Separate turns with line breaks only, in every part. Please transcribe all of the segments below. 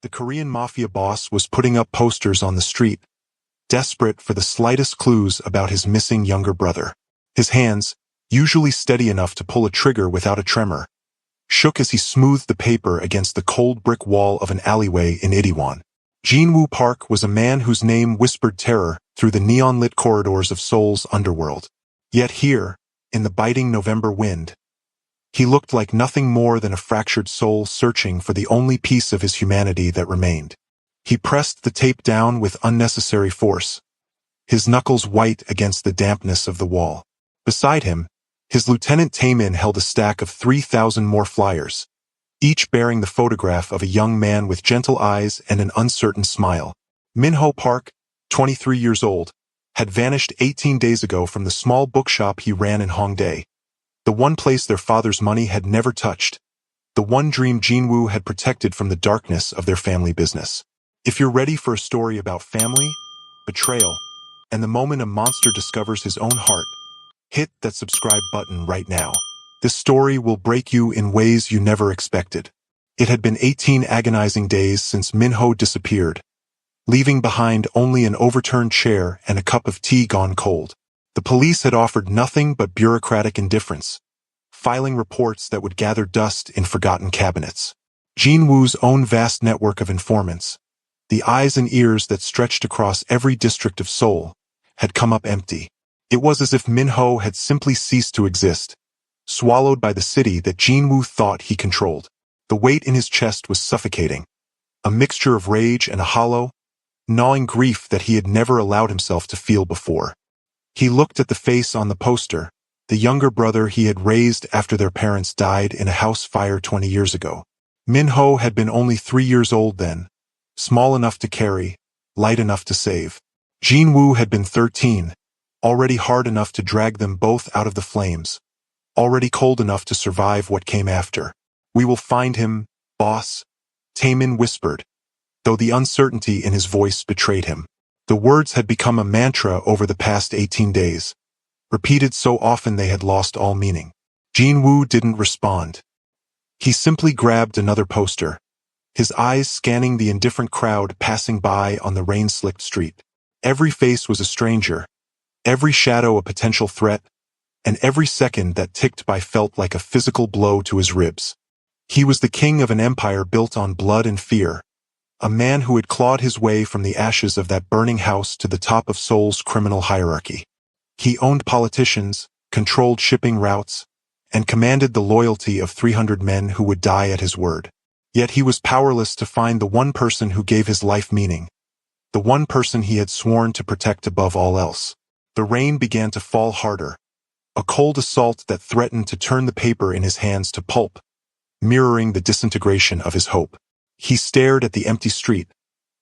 The Korean Mafia boss was putting up posters on the street, desperate for the slightest clues about his missing younger brother. His hands, usually steady enough to pull a trigger without a tremor, shook as he smoothed the paper against the cold brick wall of an alleyway in Itaewon. Jinwoo Park was a man whose name whispered terror through the neon-lit corridors of Seoul's underworld. Yet here, in the biting November wind, he looked like nothing more than a fractured soul searching for the only piece of his humanity that remained. He pressed the tape down with unnecessary force, his knuckles white against the dampness of the wall. Beside him, his lieutenant Taemin held a stack of 3,000 more flyers, each bearing the photograph of a young man with gentle eyes and an uncertain smile. Minho Park, 23 years old, had vanished 18 days ago from the small bookshop he ran in Hongdae, the one place their father's money had never touched, the one dream Jinwoo had protected from the darkness of their family business. If you're ready for a story about family, betrayal, and the moment a monster discovers his own heart, hit that subscribe button right now. This story will break you in ways you never expected. It had been 18 agonizing days since Minho disappeared, leaving behind only an overturned chair and a cup of tea gone cold. The police had offered nothing but bureaucratic indifference, filing reports that would gather dust in forgotten cabinets. Jinwoo's own vast network of informants, the eyes and ears that stretched across every district of Seoul, had come up empty. It was as if Minho had simply ceased to exist, swallowed by the city that Jinwoo thought he controlled. The weight in his chest was suffocating, a mixture of rage and a hollow, gnawing grief that he had never allowed himself to feel before. He looked at the face on the poster, the younger brother he had raised after their parents died in a house fire 20 years ago. Minho had been only 3 years old then, small enough to carry, light enough to save. Jinwoo had been 13, already hard enough to drag them both out of the flames, already cold enough to survive what came after. "We will find him, boss," Taemin whispered, though the uncertainty in his voice betrayed him. The words had become a mantra over the past 18 days, repeated so often they had lost all meaning. Jinwoo didn't respond. He simply grabbed another poster, his eyes scanning the indifferent crowd passing by on the rain-slicked street. Every face was a stranger, every shadow a potential threat, and every second that ticked by felt like a physical blow to his ribs. He was the king of an empire built on blood and fear, a man who had clawed his way from the ashes of that burning house to the top of Seoul's criminal hierarchy. He owned politicians, controlled shipping routes, and commanded the loyalty of 300 men who would die at his word. Yet he was powerless to find the one person who gave his life meaning, the one person he had sworn to protect above all else. The rain began to fall harder, a cold assault that threatened to turn the paper in his hands to pulp, mirroring the disintegration of his hope. He stared at the empty street,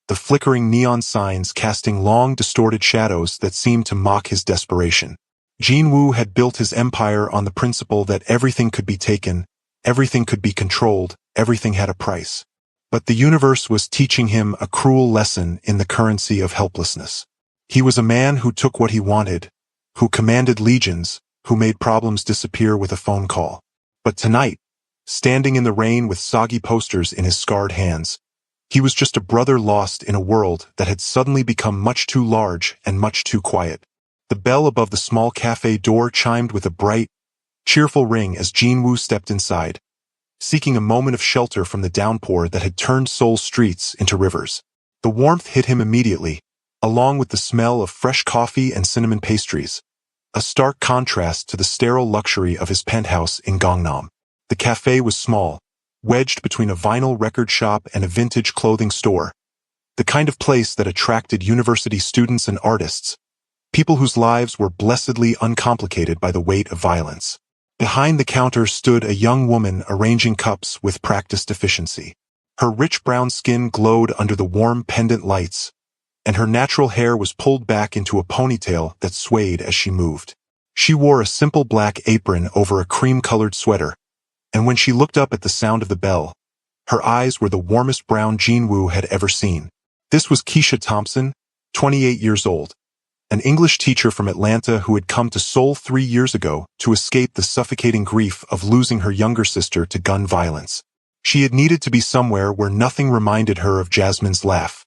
the flickering neon signs casting long, distorted shadows that seemed to mock his desperation. Jinwoo had built his empire on the principle that everything could be taken, everything could be controlled, everything had a price. But the universe was teaching him a cruel lesson in the currency of helplessness. He was a man who took what he wanted, who commanded legions, who made problems disappear with a phone call. But tonight, standing in the rain with soggy posters in his scarred hands, he was just a brother lost in a world that had suddenly become much too large and much too quiet. The bell above the small cafe door chimed with a bright, cheerful ring as Jinwoo stepped inside, seeking a moment of shelter from the downpour that had turned Seoul's streets into rivers. The warmth hit him immediately, along with the smell of fresh coffee and cinnamon pastries, a stark contrast to the sterile luxury of his penthouse in Gangnam. The cafe was small, wedged between a vinyl record shop and a vintage clothing store, the kind of place that attracted university students and artists, people whose lives were blessedly uncomplicated by the weight of violence. Behind the counter stood a young woman arranging cups with practiced efficiency. Her rich brown skin glowed under the warm pendant lights, and her natural hair was pulled back into a ponytail that swayed as she moved. She wore a simple black apron over a cream-colored sweater, and when she looked up at the sound of the bell, her eyes were the warmest brown Jinwoo had ever seen. This was Keisha Thompson, 28 years old, an English teacher from Atlanta who had come to Seoul 3 years ago to escape the suffocating grief of losing her younger sister to gun violence. She had needed to be somewhere where nothing reminded her of Jasmine's laugh,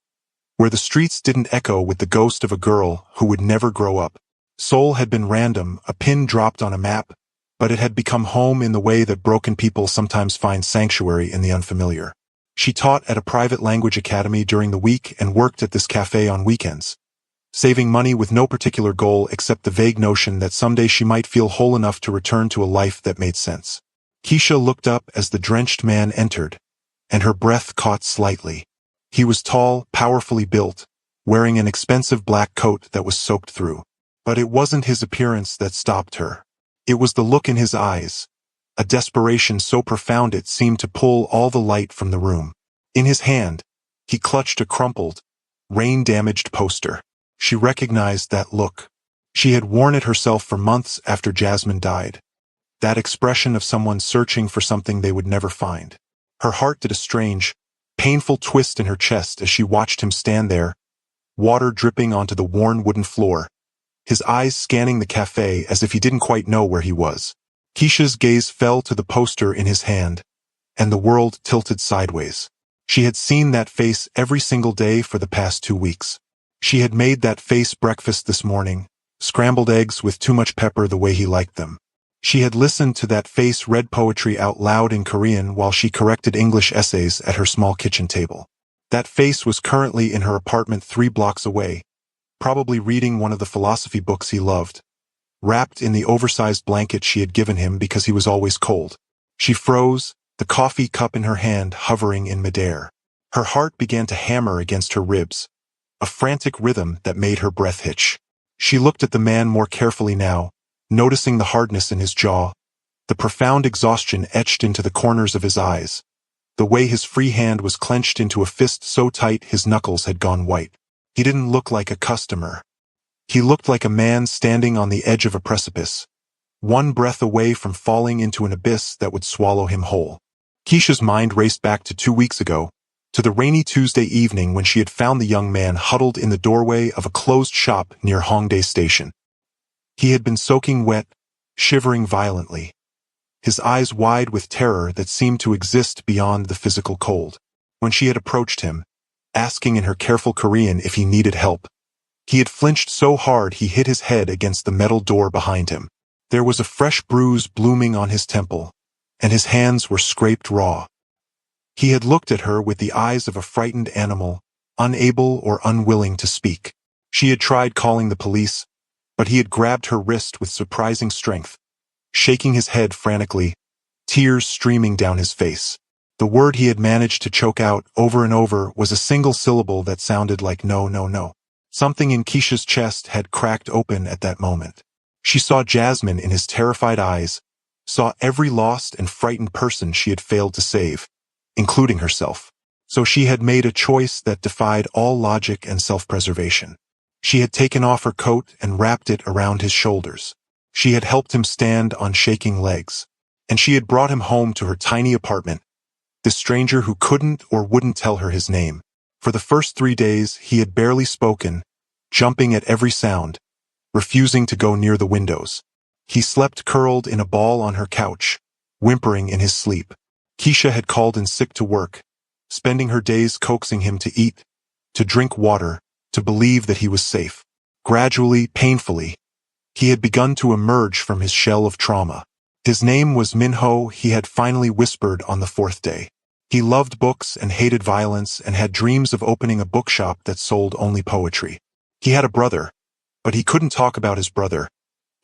where the streets didn't echo with the ghost of a girl who would never grow up. Seoul had been random, a pin dropped on a map, but it had become home in the way that broken people sometimes find sanctuary in the unfamiliar. She taught at a private language academy during the week and worked at this cafe on weekends, saving money with no particular goal except the vague notion that someday she might feel whole enough to return to a life that made sense. Keisha looked up as the drenched man entered, and her breath caught slightly. He was tall, powerfully built, wearing an expensive black coat that was soaked through. But it wasn't his appearance that stopped her. It was the look in his eyes, a desperation so profound it seemed to pull all the light from the room. In his hand, he clutched a crumpled, rain-damaged poster. She recognized that look. She had worn it herself for months after Jasmine died. That expression of someone searching for something they would never find. Her heart did a strange, painful twist in her chest as she watched him stand there, water dripping onto the worn wooden floor, his eyes scanning the cafe as if he didn't quite know where he was. Keisha's gaze fell to the poster in his hand, and the world tilted sideways. She had seen that face every single day for the past 2 weeks. She had made that face breakfast this morning, scrambled eggs with too much pepper the way he liked them. She had listened to that face read poetry out loud in Korean while she corrected English essays at her small kitchen table. That face was currently in her apartment 3 blocks away, probably reading one of the philosophy books he loved, wrapped in the oversized blanket she had given him because he was always cold. She froze, the coffee cup in her hand hovering in midair. Her heart began to hammer against her ribs, a frantic rhythm that made her breath hitch. She looked at the man more carefully now, noticing the hardness in his jaw, the profound exhaustion etched into the corners of his eyes, the way his free hand was clenched into a fist so tight his knuckles had gone white. He didn't look like a customer. He looked like a man standing on the edge of a precipice, one breath away from falling into an abyss that would swallow him whole. Keisha's mind raced back to 2 weeks ago, to the rainy Tuesday evening when she had found the young man huddled in the doorway of a closed shop near Hongdae Station. He had been soaking wet, shivering violently, his eyes wide with terror that seemed to exist beyond the physical cold. When she had approached him, asking in her careful Korean if he needed help, he had flinched so hard he hit his head against the metal door behind him. There was a fresh bruise blooming on his temple, and his hands were scraped raw. He had looked at her with the eyes of a frightened animal, unable or unwilling to speak. She had tried calling the police, but he had grabbed her wrist with surprising strength, shaking his head frantically, tears streaming down his face. The word he had managed to choke out over and over was a single syllable that sounded like no, no, no. Something in Keisha's chest had cracked open at that moment. She saw Jasmine in his terrified eyes, saw every lost and frightened person she had failed to save, including herself. So she had made a choice that defied all logic and self-preservation. She had taken off her coat and wrapped it around his shoulders. She had helped him stand on shaking legs. And she had brought him home to her tiny apartment, this stranger who couldn't or wouldn't tell her his name. For the first 3 days, he had barely spoken, jumping at every sound, refusing to go near the windows. He slept curled in a ball on her couch, whimpering in his sleep. Keisha had called in sick to work, spending her days coaxing him to eat, to drink water, to believe that he was safe. Gradually, painfully, he had begun to emerge from his shell of trauma. His name was Minho, he had finally whispered on the 4th day. He loved books and hated violence and had dreams of opening a bookshop that sold only poetry. He had a brother, but he couldn't talk about his brother.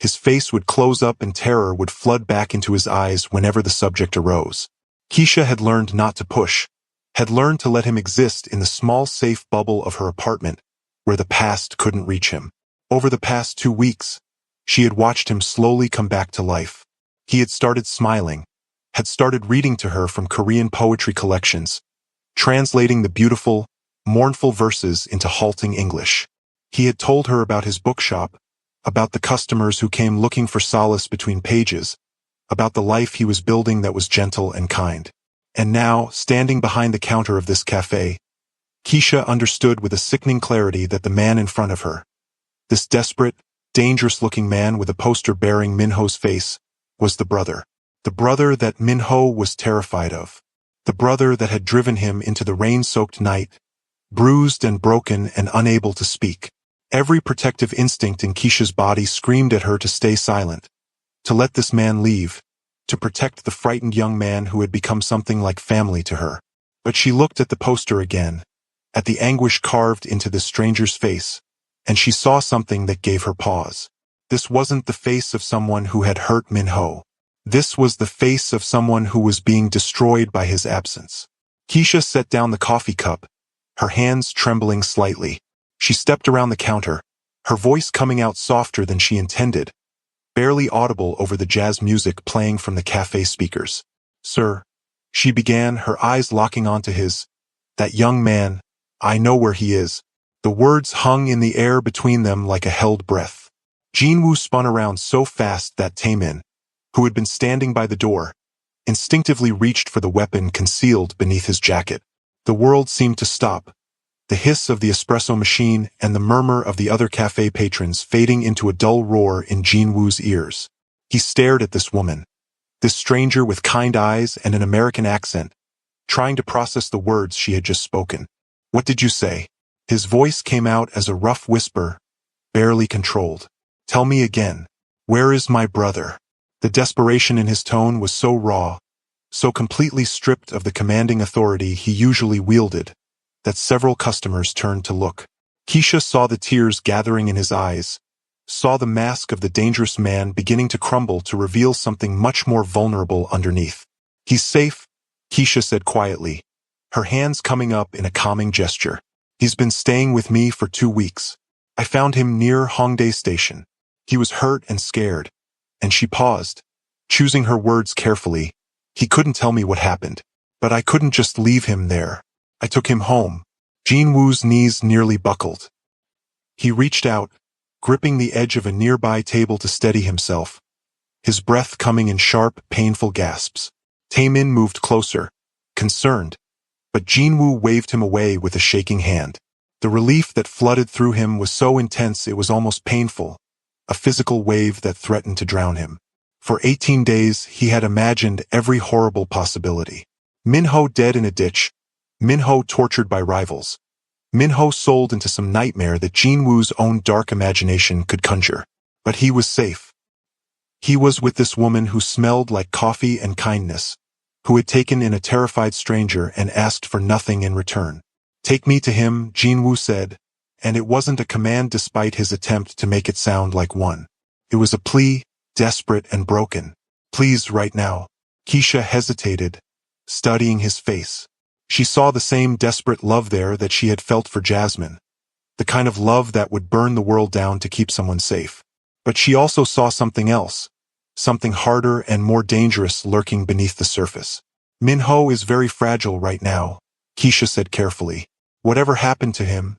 His face would close up and terror would flood back into his eyes whenever the subject arose. Keisha had learned not to push, had learned to let him exist in the small safe bubble of her apartment, where the past couldn't reach him. Over the past 2 weeks, she had watched him slowly come back to life. He had started smiling, had started reading to her from Korean poetry collections, translating the beautiful, mournful verses into halting English. He had told her about his bookshop, about the customers who came looking for solace between pages, about the life he was building that was gentle and kind. And now, standing behind the counter of this cafe, Keisha understood with a sickening clarity that the man in front of her, this desperate, dangerous-looking man with a poster bearing Minho's face, was the brother that Minho was terrified of. The brother that had driven him into the rain-soaked night, bruised and broken and unable to speak. Every protective instinct in Keisha's body screamed at her to stay silent, to let this man leave, to protect the frightened young man who had become something like family to her. But she looked at the poster again, at the anguish carved into this stranger's face, and she saw something that gave her pause. This wasn't the face of someone who had hurt Min-ho. This was the face of someone who was being destroyed by his absence. Keisha set down the coffee cup, her hands trembling slightly. She stepped around the counter, her voice coming out softer than she intended, barely audible over the jazz music playing from the cafe speakers. "Sir," she began, her eyes locking onto his. "That young man, I know where he is." The words hung in the air between them like a held breath. Jinwoo spun around so fast that Taemin, who had been standing by the door, instinctively reached for the weapon concealed beneath his jacket. The world seemed to stop, the hiss of the espresso machine and the murmur of the other cafe patrons fading into a dull roar in Jinwoo's ears. He stared at this woman, this stranger with kind eyes and an American accent, trying to process the words she had just spoken. "What did you say?" His voice came out as a rough whisper, barely controlled. "Tell me again. Where is my brother?" The desperation in his tone was so raw, so completely stripped of the commanding authority he usually wielded, that several customers turned to look. Keisha saw the tears gathering in his eyes, saw the mask of the dangerous man beginning to crumble to reveal something much more vulnerable underneath. "He's safe," Keisha said quietly, her hands coming up in a calming gesture. "He's been staying with me for 2 weeks. I found him near Hongdae Station. He was hurt and scared." And she paused, choosing her words carefully. "He couldn't tell me what happened. But I couldn't just leave him there. I took him home." Jinwoo's knees nearly buckled. He reached out, gripping the edge of a nearby table to steady himself, his breath coming in sharp, painful gasps. Taemin moved closer, concerned, but Jinwoo waved him away with a shaking hand. The relief that flooded through him was so intense it was almost painful, a physical wave that threatened to drown him. For 18 days, he had imagined every horrible possibility. Min-ho dead in a ditch, Min-ho tortured by rivals, Min-ho sold into some nightmare that Jinwoo's own dark imagination could conjure. But he was safe. He was with this woman who smelled like coffee and kindness, who had taken in a terrified stranger and asked for nothing in return. "Take me to him," Jinwoo said, and it wasn't a command despite his attempt to make it sound like one. It was a plea, desperate and broken. "Please, right now." Keisha hesitated, studying his face. She saw the same desperate love there that she had felt for Jasmine, the kind of love that would burn the world down to keep someone safe. But she also saw something else, something harder and more dangerous lurking beneath the surface. "Min-ho is very fragile right now," Keisha said carefully. "Whatever happened to him,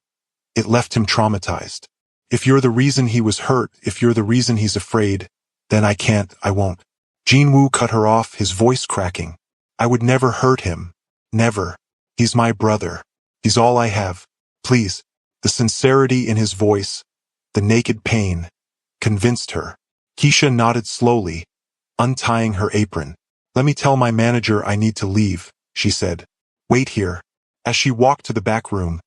it left him traumatized. If you're the reason he was hurt, if you're the reason he's afraid, then I won't." Jinwoo cut her off, his voice cracking. "I would never hurt him. Never. He's my brother. He's all I have. Please." The sincerity in his voice, the naked pain, convinced her. Keisha nodded slowly, untying her apron. "Let me tell my manager I need to leave," she said. "Wait here." As she walked to the back room,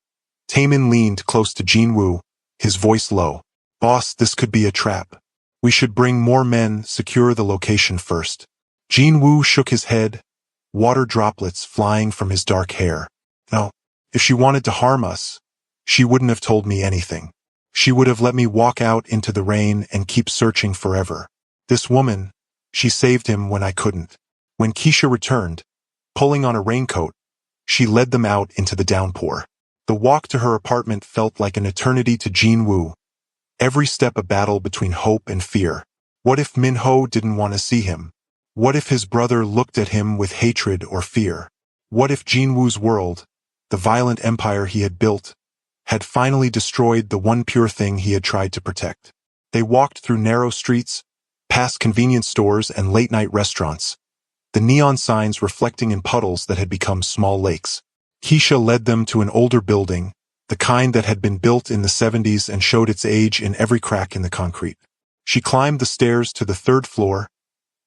Taemin leaned close to Jinwoo, his voice low. "Boss, this could be a trap. We should bring more men, secure the location first." Jinwoo shook his head, water droplets flying from his dark hair. "No. If she wanted to harm us, she wouldn't have told me anything. She would have let me walk out into the rain and keep searching forever. This woman, she saved him when I couldn't." When Keisha returned, pulling on a raincoat, she led them out into the downpour. The walk to her apartment felt like an eternity to Jinwoo, every step a battle between hope and fear. What if Min-ho didn't want to see him? What if his brother looked at him with hatred or fear? What if Jinwoo's world, the violent empire he had built, had finally destroyed the one pure thing he had tried to protect? They walked through narrow streets, past convenience stores and late-night restaurants, the neon signs reflecting in puddles that had become small lakes. Keisha led them to an older building, the kind that had been built in the 70s and showed its age in every crack in the concrete. She climbed the stairs to the 3rd floor,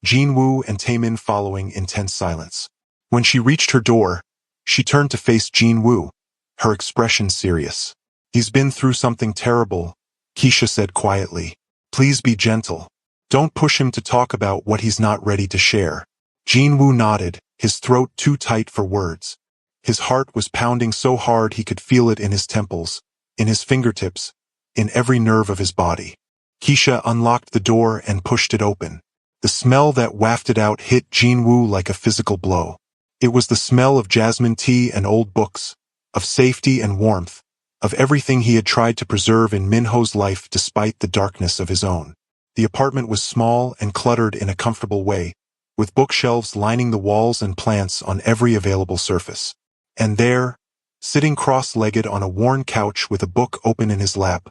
Jinwoo and Taemin following in tense silence. When she reached her door, she turned to face Jin-woo, her expression serious. "He's been through something terrible," Keisha said quietly. "Please be gentle. Don't push him to talk about what he's not ready to share." Jin-woo nodded, his throat too tight for words. His heart was pounding so hard he could feel it in his temples, in his fingertips, in every nerve of his body. Keisha unlocked the door and pushed it open. The smell that wafted out hit Jin-woo like a physical blow. It was the smell of jasmine tea and old books, of safety and warmth, of everything he had tried to preserve in Minho's life despite the darkness of his own. The apartment was small and cluttered in a comfortable way, with bookshelves lining the walls and plants on every available surface. And there, sitting cross-legged on a worn couch with a book open in his lap,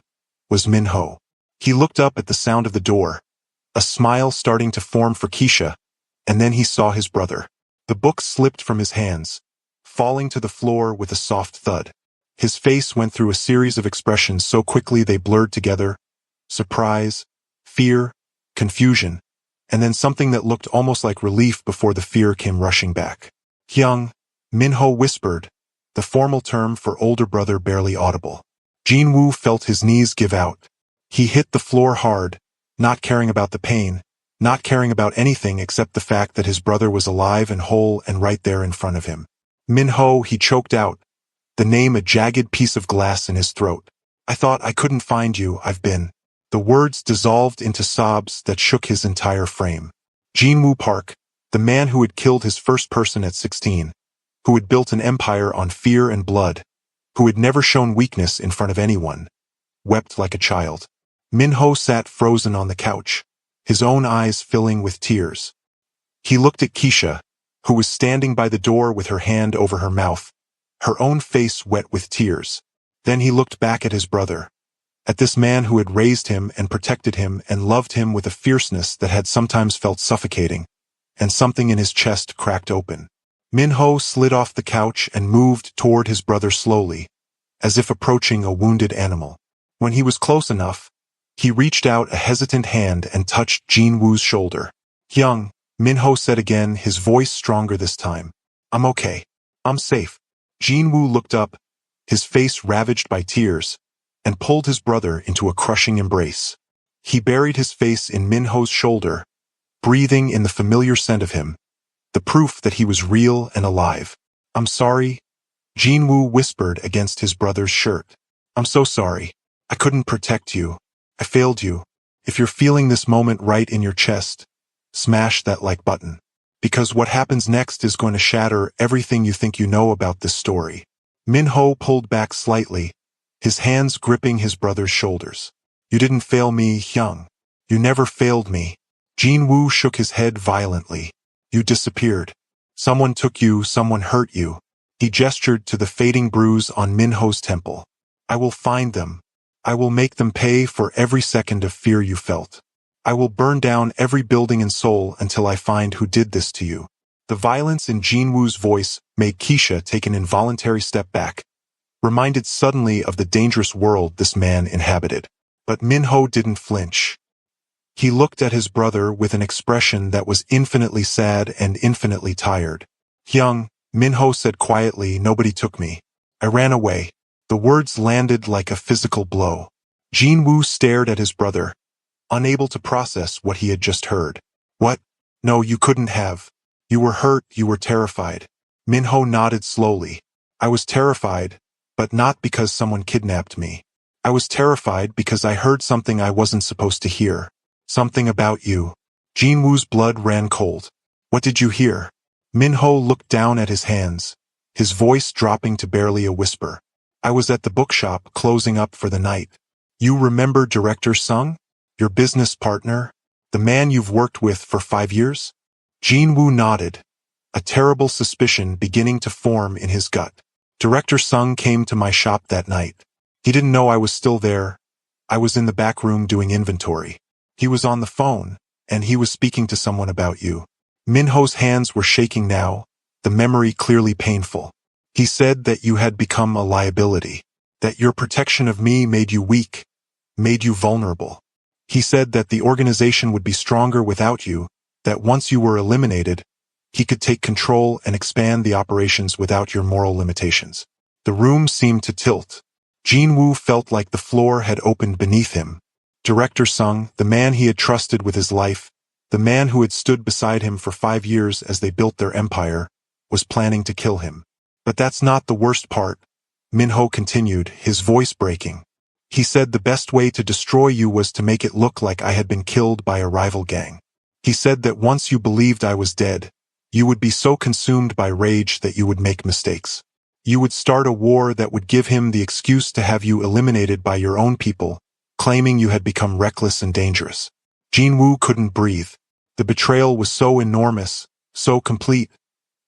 was Minho. He looked up at the sound of the door, a smile starting to form for Keisha, and then he saw his brother. The book slipped from his hands, falling to the floor with a soft thud. His face went through a series of expressions so quickly they blurred together: surprise, fear, confusion, and then something that looked almost like relief before the fear came rushing back. "Hyung," Minho whispered, the formal term for older brother barely audible. Jin-woo felt his knees give out. He hit the floor hard, not caring about the pain, not caring about anything except the fact that his brother was alive and whole and right there in front of him. "Minho," he choked out, the name a jagged piece of glass in his throat. "I thought I couldn't find you, I've been." The words dissolved into sobs that shook his entire frame. Jin-woo Park, the man who had killed his first person at 16, who had built an empire on fear and blood, who had never shown weakness in front of anyone, wept like a child. Minho sat frozen on the couch, his own eyes filling with tears. He looked at Keisha, who was standing by the door with her hand over her mouth, her own face wet with tears. Then he looked back at his brother, at this man who had raised him and protected him and loved him with a fierceness that had sometimes felt suffocating, and something in his chest cracked open. Minho slid off the couch and moved toward his brother slowly, as if approaching a wounded animal. When he was close enough, he reached out a hesitant hand and touched Jin-woo's shoulder. "Hyung," Minho said again, his voice stronger this time. "I'm okay. I'm safe." Jin-woo looked up, his face ravaged by tears, and pulled his brother into a crushing embrace. He buried his face in Minho's shoulder, breathing in the familiar scent of him, the proof that he was real and alive. "I'm sorry," Jin-woo whispered against his brother's shirt. "I'm so sorry. I couldn't protect you. I failed you. If you're feeling this moment right in your chest, smash that like button. Because what happens next is going to shatter everything you think you know about this story." Minho pulled back slightly, his hands gripping his brother's shoulders. "You didn't fail me, Hyung. You never failed me." Jin-woo shook his head violently. "You disappeared. Someone took you, someone hurt you." He gestured to the fading bruise on Minho's temple. "I will find them. I will make them pay for every second of fear you felt. I will burn down every building in Seoul until I find who did this to you." The violence in Jin-woo's voice made Keisha take an involuntary step back, reminded suddenly of the dangerous world this man inhabited. But Minho didn't flinch. He looked at his brother with an expression that was infinitely sad and infinitely tired. "Hyung," Minho said quietly, "nobody took me. I ran away." The words landed like a physical blow. Jin-woo stared at his brother, unable to process what he had just heard. "What? No, you couldn't have. You were hurt, you were terrified." Minho nodded slowly. "I was terrified, but not because someone kidnapped me. I was terrified because I heard something I wasn't supposed to hear. Something about you." Jin-woo's blood ran cold. "What did you hear?" Minho looked down at his hands, his voice dropping to barely a whisper. "I was at the bookshop closing up for the night. You remember Director Sung? Your business partner? The man you've worked with for 5 years?" Jin-woo nodded, a terrible suspicion beginning to form in his gut. "Director Sung came to my shop that night. He didn't know I was still there. I was in the back room doing inventory. He was on the phone, and he was speaking to someone about you." Minho's hands were shaking now, the memory clearly painful. "He said that you had become a liability, that your protection of me made you weak, made you vulnerable. He said that the organization would be stronger without you, that once you were eliminated, He could take control and expand the operations without your moral limitations. The room seemed to tilt. Jin-woo felt like the floor had opened beneath him. Director Sung, the man he had trusted with his life, the man who had stood beside him for 5 years as they built their empire, was planning to kill him. But that's not the worst part, Min-ho continued, his voice breaking. He said the best way to destroy you was to make it look like I had been killed by a rival gang. He said that once you believed I was dead, you would be so consumed by rage that you would make mistakes. You would start a war that would give him the excuse to have you eliminated by your own people, claiming you had become reckless and dangerous. Jin-woo couldn't breathe. The betrayal was so enormous, so complete,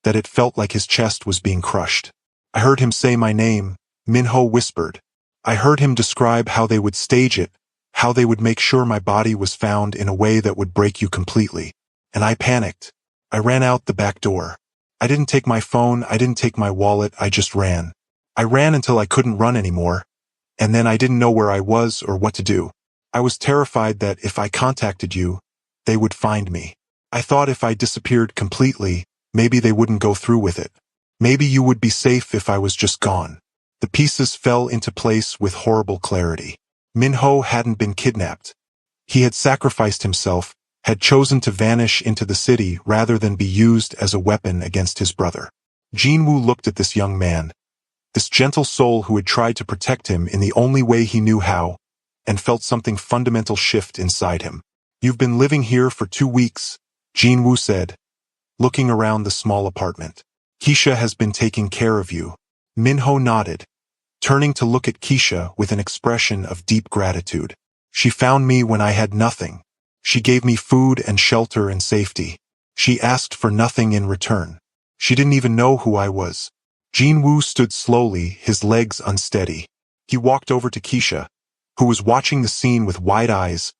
that it felt like his chest was being crushed. I heard him say my name, Min-ho whispered. I heard him describe how they would stage it, how they would make sure my body was found in a way that would break you completely. And I panicked. I ran out the back door. I didn't take my phone, I didn't take my wallet, I just ran. I ran until I couldn't run anymore, and then I didn't know where I was or what to do. I was terrified that if I contacted you, they would find me. I thought if I disappeared completely, maybe they wouldn't go through with it. Maybe you would be safe if I was just gone. The pieces fell into place with horrible clarity. Min-ho hadn't been kidnapped. He had sacrificed himself, had chosen to vanish into the city rather than be used as a weapon against his brother. Jin-woo looked at this young man, this gentle soul who had tried to protect him in the only way he knew how, and felt something fundamental shift inside him. You've been living here for 2 weeks, Jin-woo said, looking around the small apartment. Keisha has been taking care of you. Min-ho nodded, turning to look at Keisha with an expression of deep gratitude. She found me when I had nothing. She gave me food and shelter and safety. She asked for nothing in return. She didn't even know who I was. Jin-woo stood slowly, his legs unsteady. He walked over to Keisha, who was watching the scene with wide eyes,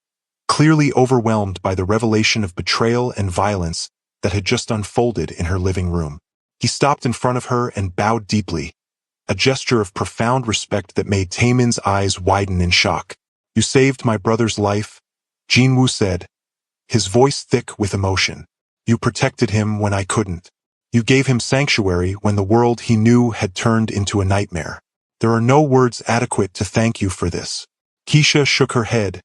clearly overwhelmed by the revelation of betrayal and violence that had just unfolded in her living room. He stopped in front of her and bowed deeply, a gesture of profound respect that made Taemin's eyes widen in shock. You saved my brother's life, Jin-woo said, his voice thick with emotion. You protected him when I couldn't. You gave him sanctuary when the world he knew had turned into a nightmare. There are no words adequate to thank you for this. Keisha shook her head,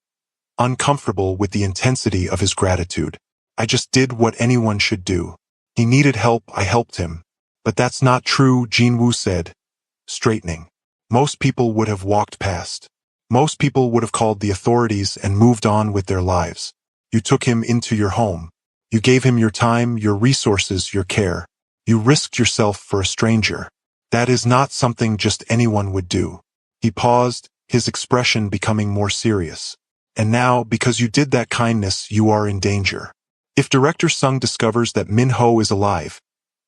uncomfortable with the intensity of his gratitude. I just did what anyone should do. He needed help, I helped him. But that's not true, Jin-woo said, straightening. Most people would have walked past. Most people would have called the authorities and moved on with their lives. You took him into your home. You gave him your time, your resources, your care. You risked yourself for a stranger. That is not something just anyone would do. He paused, his expression becoming more serious. And now, because you did that kindness, you are in danger. If Director Sung discovers that Min-ho is alive,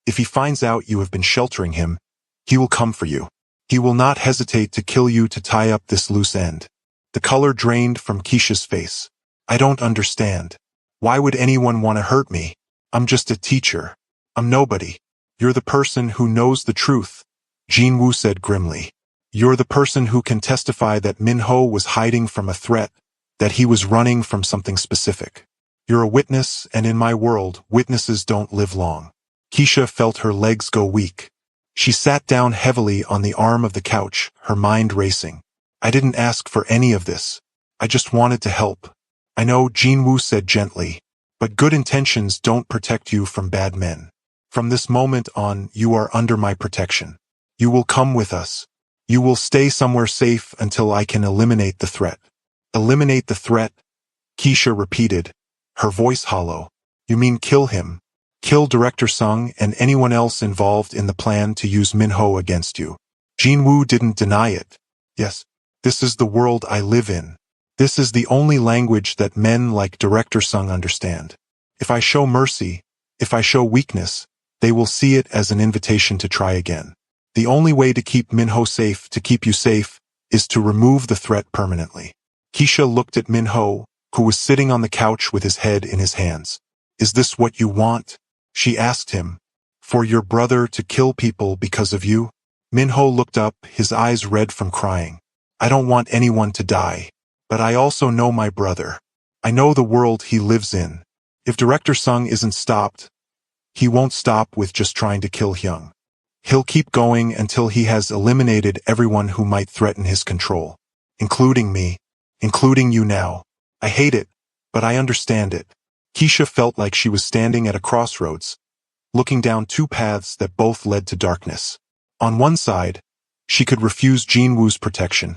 if he finds out you have been sheltering him, he will come for you. He will not hesitate to kill you to tie up this loose end. The color drained from Keisha's face. I don't understand. Why would anyone want to hurt me? I'm just a teacher. I'm nobody. You're the person who knows the truth, Jin-woo said grimly. You're the person who can testify that Min-ho was hiding from a threat, that he was running from something specific. You're a witness, and in my world, witnesses don't live long. Keisha felt her legs go weak. She sat down heavily on the arm of the couch, her mind racing. I didn't ask for any of this. I just wanted to help. I know, Jin-woo said gently, but good intentions don't protect you from bad men. From this moment on, you are under my protection. You will come with us. You will stay somewhere safe until I can eliminate the threat. Eliminate the threat, Keisha repeated, her voice hollow. You mean kill him? Kill Director Sung and anyone else involved in the plan to use Min-ho against you. Jin-woo didn't deny it. Yes, this is the world I live in. This is the only language that men like Director Sung understand. If I show mercy, if I show weakness, they will see it as an invitation to try again. The only way to keep Min-ho safe, to keep you safe, is to remove the threat permanently. Keisha looked at Min-ho, who was sitting on the couch with his head in his hands. Is this what you want? She asked him. For your brother to kill people because of you? Min-ho looked up, his eyes red from crying. I don't want anyone to die. But I also know my brother. I know the world he lives in. If Director Sung isn't stopped, He won't stop with just trying to kill Hyung. He'll keep going until he has eliminated everyone who might threaten his control. Including me. Including you now. I hate it, but I understand it. Keisha felt like she was standing at a crossroads, looking down two paths that both led to darkness. On one side, she could refuse Jinwoo's protection,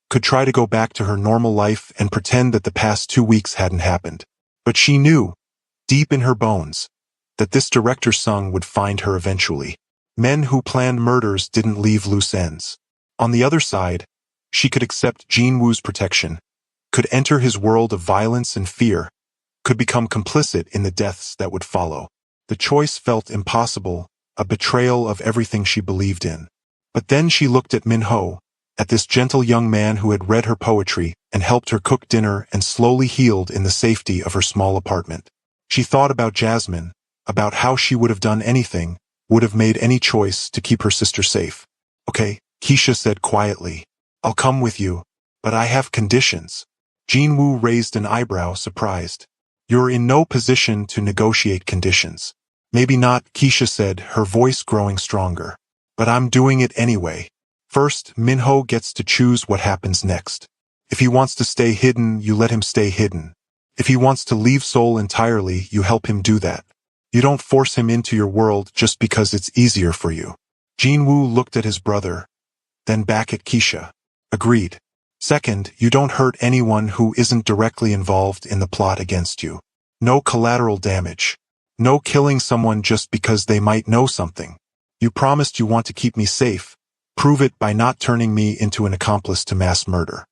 could try to go back to her normal life and pretend that the past 2 weeks hadn't happened. But she knew, deep in her bones, that this director Sung would find her eventually. Men who planned murders didn't leave loose ends. On the other side, she could accept Jinwoo's protection, could enter his world of violence and fear, could become complicit in the deaths that would follow. The choice felt impossible, a betrayal of everything she believed in. But then she looked at Min-ho, at this gentle young man who had read her poetry and helped her cook dinner and slowly healed in the safety of her small apartment. She thought about Jasmine, about how she would have done anything, would have made any choice to keep her sister safe. Okay, Keisha said quietly. I'll come with you, but I have conditions. Jinwoo raised an eyebrow, surprised. You're in no position to negotiate conditions. Maybe not, Keisha said, her voice growing stronger. But I'm doing it anyway. First, Min-ho gets to choose what happens next. If he wants to stay hidden, you let him stay hidden. If he wants to leave Seoul entirely, you help him do that. You don't force him into your world just because it's easier for you. Jinwoo looked at his brother, then back at Keisha. Agreed. Second, you don't hurt anyone who isn't directly involved in the plot against you. No collateral damage. No killing someone just because they might know something. You promised you want to keep me safe. Prove it by not turning me into an accomplice to mass murder.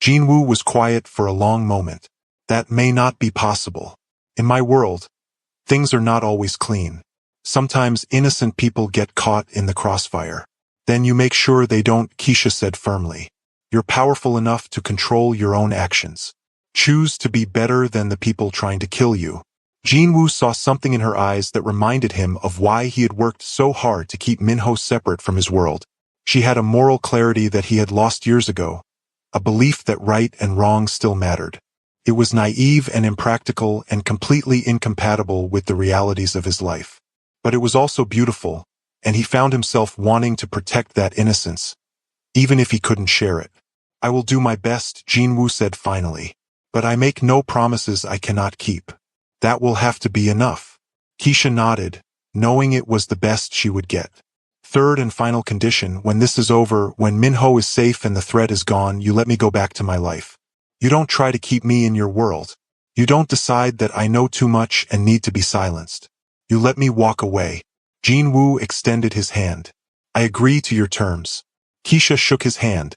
Jinwoo was quiet for a long moment. That may not be possible. In my world, things are not always clean. Sometimes innocent people get caught in the crossfire. Then you make sure they don't, Keisha said firmly. You're powerful enough to control your own actions. Choose to be better than the people trying to kill you. Jinwoo saw something in her eyes that reminded him of why he had worked so hard to keep Min-ho separate from his world. She had a moral clarity that he had lost years ago, a belief that right and wrong still mattered. It was naive and impractical and completely incompatible with the realities of his life. But it was also beautiful, and he found himself wanting to protect that innocence, even if he couldn't share it. I will do my best, Jinwoo said finally. But I make no promises I cannot keep. That will have to be enough. Keisha nodded, knowing it was the best she would get. Third and final condition, when this is over, when Min-ho is safe and the threat is gone, you let me go back to my life. You don't try to keep me in your world. You don't decide that I know too much and need to be silenced. You let me walk away. Jinwoo extended his hand. I agree to your terms. Keisha shook his hand,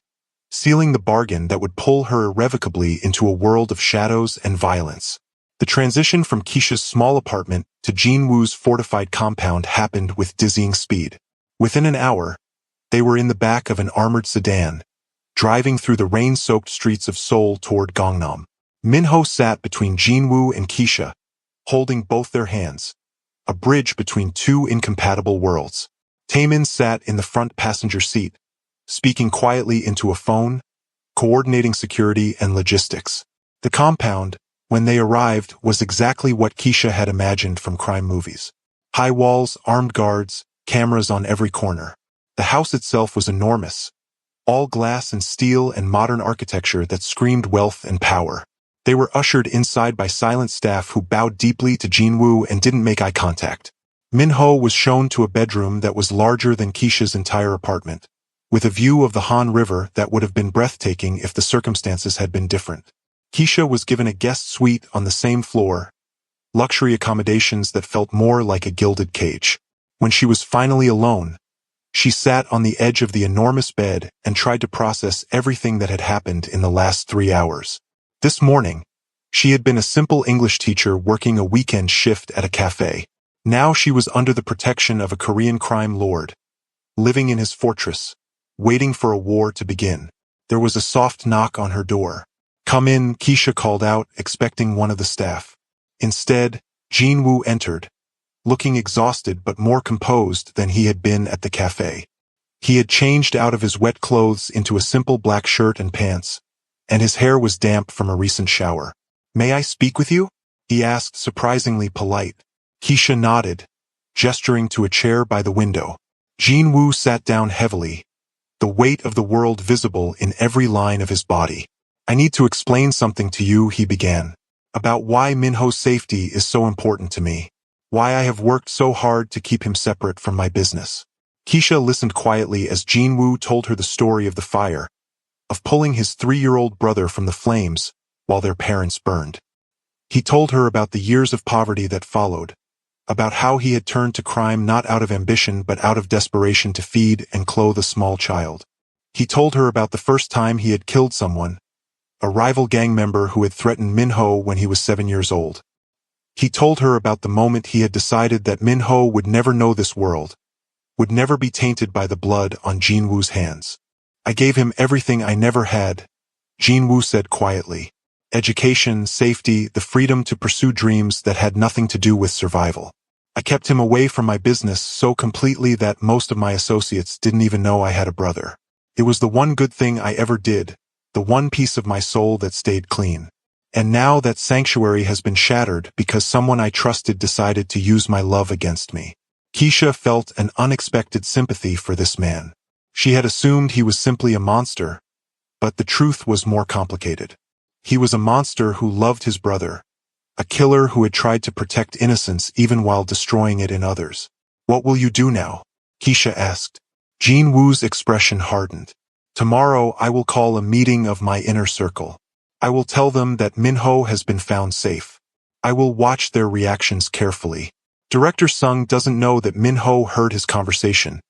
sealing the bargain that would pull her irrevocably into a world of shadows and violence. The transition from Keisha's small apartment to Jinwoo's fortified compound happened with dizzying speed. Within an hour, they were in the back of an armored sedan, driving through the rain-soaked streets of Seoul toward Gangnam. Min-ho sat between Jinwoo and Keisha, holding both their hands, a bridge between two incompatible worlds. Taemin sat in the front passenger seat, speaking quietly into a phone, coordinating security and logistics. The compound, when they arrived, was exactly what Keisha had imagined from crime movies. High walls, armed guards, cameras on every corner. The house itself was enormous, all glass and steel and modern architecture that screamed wealth and power. They were ushered inside by silent staff who bowed deeply to Jinwoo and didn't make eye contact. Min-ho was shown to a bedroom that was larger than Keisha's entire apartment, with a view of the Han River that would have been breathtaking if the circumstances had been different. Keisha was given a guest suite on the same floor, luxury accommodations that felt more like a gilded cage. When she was finally alone, she sat on the edge of the enormous bed and tried to process everything that had happened in the last 3 hours. This morning, she had been a simple English teacher working a weekend shift at a cafe. Now she was under the protection of a Korean crime lord, living in his fortress, waiting for a war to begin. There was a soft knock on her door. Come in, Keisha called out, expecting one of the staff. Instead, Jinwoo entered, looking exhausted but more composed than he had been at the cafe. He had changed out of his wet clothes into a simple black shirt and pants, and his hair was damp from a recent shower. May I speak with you? He asked, surprisingly polite. Keisha nodded, gesturing to a chair by the window. Jin-woo sat down heavily, the weight of the world visible in every line of his body. I need to explain something to you, he began, about why Minho's safety is so important to me, why I have worked so hard to keep him separate from my business. Keisha listened quietly as Jin-woo told her the story of the fire, of pulling his 3-year-old brother from the flames while their parents burned. He told her about the years of poverty that followed, about how he had turned to crime not out of ambition but out of desperation to feed and clothe a small child. He told her about the first time he had killed someone, a rival gang member who had threatened Minho when he was 7 years old. He told her about the moment he had decided that Minho would never know this world, would never be tainted by the blood on Jin-woo's hands. I gave him everything I never had, Jin-woo said quietly. Education, safety, the freedom to pursue dreams that had nothing to do with survival. I kept him away from my business so completely that most of my associates didn't even know I had a brother. It was the one good thing I ever did, the one piece of my soul that stayed clean. And now that sanctuary has been shattered because someone I trusted decided to use my love against me. Keisha felt an unexpected sympathy for this man. She had assumed he was simply a monster, but the truth was more complicated. He was a monster who loved his brother, a killer who had tried to protect innocence even while destroying it in others. What will you do now? Keisha asked. Jin-woo's expression hardened. Tomorrow I will call a meeting of my inner circle. I will tell them that Minho has been found safe. I will watch their reactions carefully. Director Sung doesn't know that Minho heard his conversation,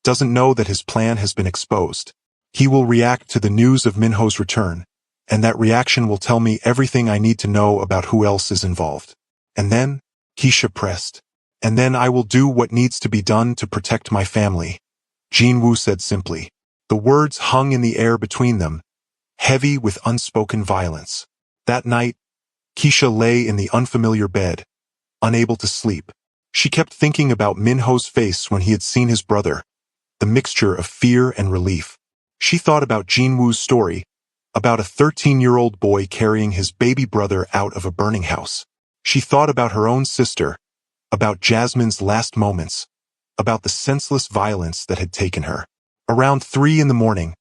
doesn't know that his plan has been exposed. He will react to the news of Minho's return, and that reaction will tell me everything I need to know about who else is involved. And then, Keisha pressed, and then I will do what needs to be done to protect my family, Jin-woo said simply. The words hung in the air between them, heavy with unspoken violence. That night, Keisha lay in the unfamiliar bed, unable to sleep. She kept thinking about Minho's face when he had seen his brother, the mixture of fear and relief. She thought about Jin-woo's story, about a 13-year-old boy carrying his baby brother out of a burning house. She thought about her own sister, about Jasmine's last moments, about the senseless violence that had taken her. Around 3 in the morning,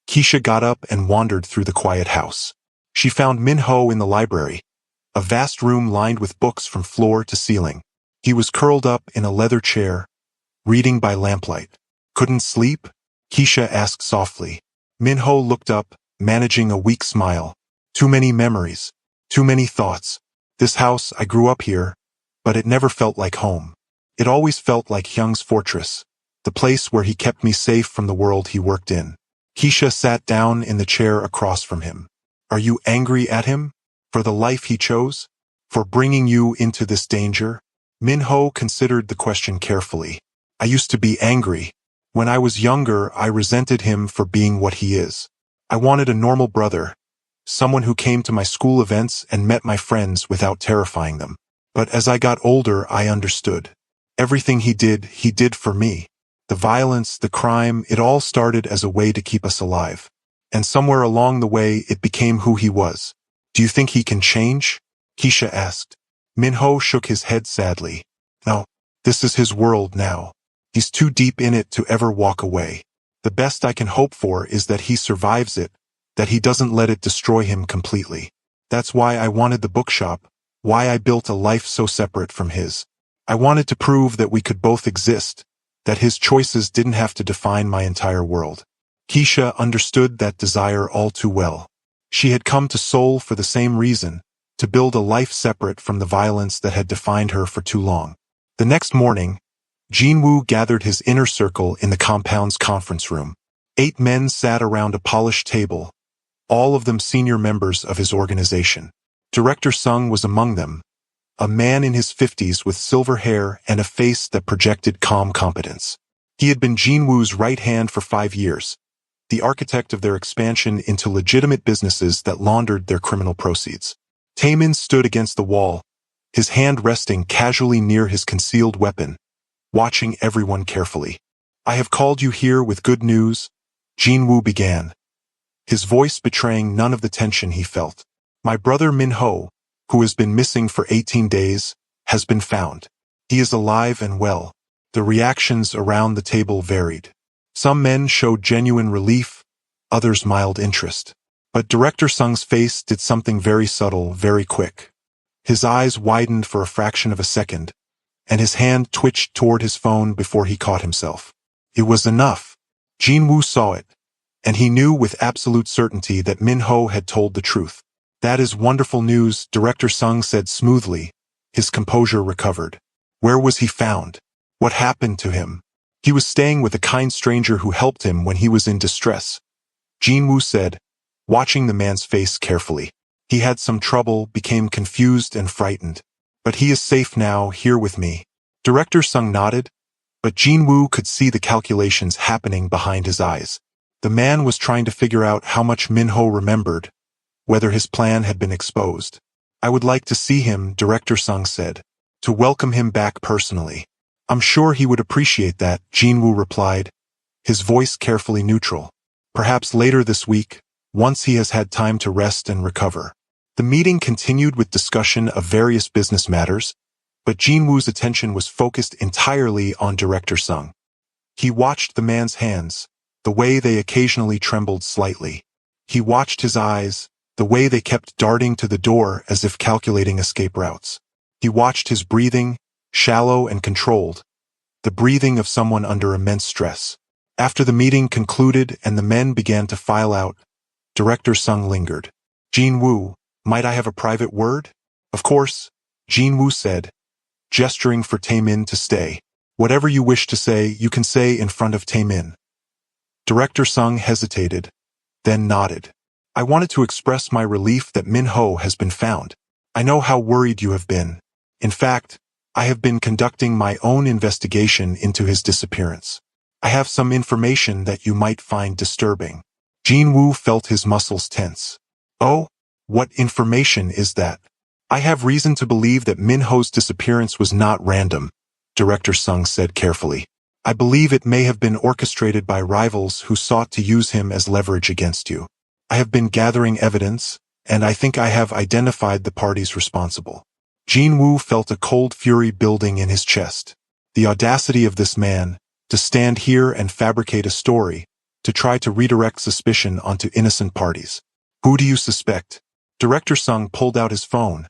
Keisha got up and wandered through the quiet house. She found Minho in the library, a vast room lined with books from floor to ceiling. He was curled up in a leather chair, reading by lamplight. Couldn't sleep? Keisha asked softly. Minho looked up, managing a weak smile. Too many memories, too many thoughts. This house, I grew up here, but it never felt like home. It always felt like Hyung's fortress, the place where he kept me safe from the world he worked in. Keisha sat down in the chair across from him. Are you angry at him? For the life he chose? For bringing you into this danger? Minho considered the question carefully. I used to be angry. When I was younger, I resented him for being what he is. I wanted a normal brother, someone who came to my school events and met my friends without terrifying them. But as I got older, I understood. Everything he did for me. The violence, the crime, it all started as a way to keep us alive. And somewhere along the way, it became who he was. Do you think he can change? Keisha asked. Minho shook his head sadly. No, this is his world now. He's too deep in it to ever walk away. The best I can hope for is that he survives it, that he doesn't let it destroy him completely. That's why I wanted the bookshop, why I built a life so separate from his. I wanted to prove that we could both exist, that his choices didn't have to define my entire world. Keisha understood that desire all too well. She had come to Seoul for the same reason, to build a life separate from the violence that had defined her for too long. The next morning, Jin-woo gathered his inner circle in the compound's conference room. 8 men sat around a polished table, all of them senior members of his organization. Director Sung was among them, a man in his 50s with silver hair and a face that projected calm competence. He had been Jin-woo's right hand for 5 years, the architect of their expansion into legitimate businesses that laundered their criminal proceeds. Taemin stood against the wall, his hand resting casually near his concealed weapon, watching everyone carefully. I have called you here with good news, Jin-woo began, his voice betraying none of the tension he felt. My brother Minho, who has been missing for 18 days, has been found. He is alive and well. The reactions around the table varied. Some men showed genuine relief, others mild interest. But Director Sung's face did something very subtle, very quick. His eyes widened for a fraction of a second, and his hand twitched toward his phone before he caught himself. It was enough. Jin-woo saw it, and he knew with absolute certainty that Min-ho had told the truth. "That is wonderful news," Director Sung said smoothly. His composure recovered. Where was he found? What happened to him? He was staying with a kind stranger who helped him when he was in distress. Jin-woo said, watching the man's face carefully. He had some trouble, became confused and frightened. But he is safe now, here with me. Director Sung nodded, but Jin-woo could see the calculations happening behind his eyes. The man was trying to figure out how much Min-ho remembered, whether his plan had been exposed. "I would like to see him," Director Sung said, "to welcome him back personally." "I'm sure he would appreciate that," Jin-woo replied, his voice carefully neutral. "Perhaps later this week, once he has had time to rest and recover." The meeting continued with discussion of various business matters, but Jin-woo's attention was focused entirely on Director Sung. He watched the man's hands, the way they occasionally trembled slightly. He watched his eyes, the way they kept darting to the door as if calculating escape routes. He watched his breathing, shallow and controlled, the breathing of someone under immense stress. After the meeting concluded and the men began to file out, Director Sung lingered. "Jin-woo, might I have a private word?" "Of course," Jin-woo said, gesturing for Tae-min to stay. "Whatever you wish to say, you can say in front of Tae-min." Director Sung hesitated, then nodded. "I wanted to express my relief that Min-ho has been found. I know how worried you have been. In fact, I have been conducting my own investigation into his disappearance. I have some information that you might find disturbing." Jin-woo felt his muscles tense. "Oh? What information is that?" "I have reason to believe that Min-ho's disappearance was not random," Director Sung said carefully. "I believe it may have been orchestrated by rivals who sought to use him as leverage against you. I have been gathering evidence, and I think I have identified the parties responsible." Jin-woo felt a cold fury building in his chest. The audacity of this man, to stand here and fabricate a story, to try to redirect suspicion onto innocent parties. "Who do you suspect?" Director Sung pulled out his phone,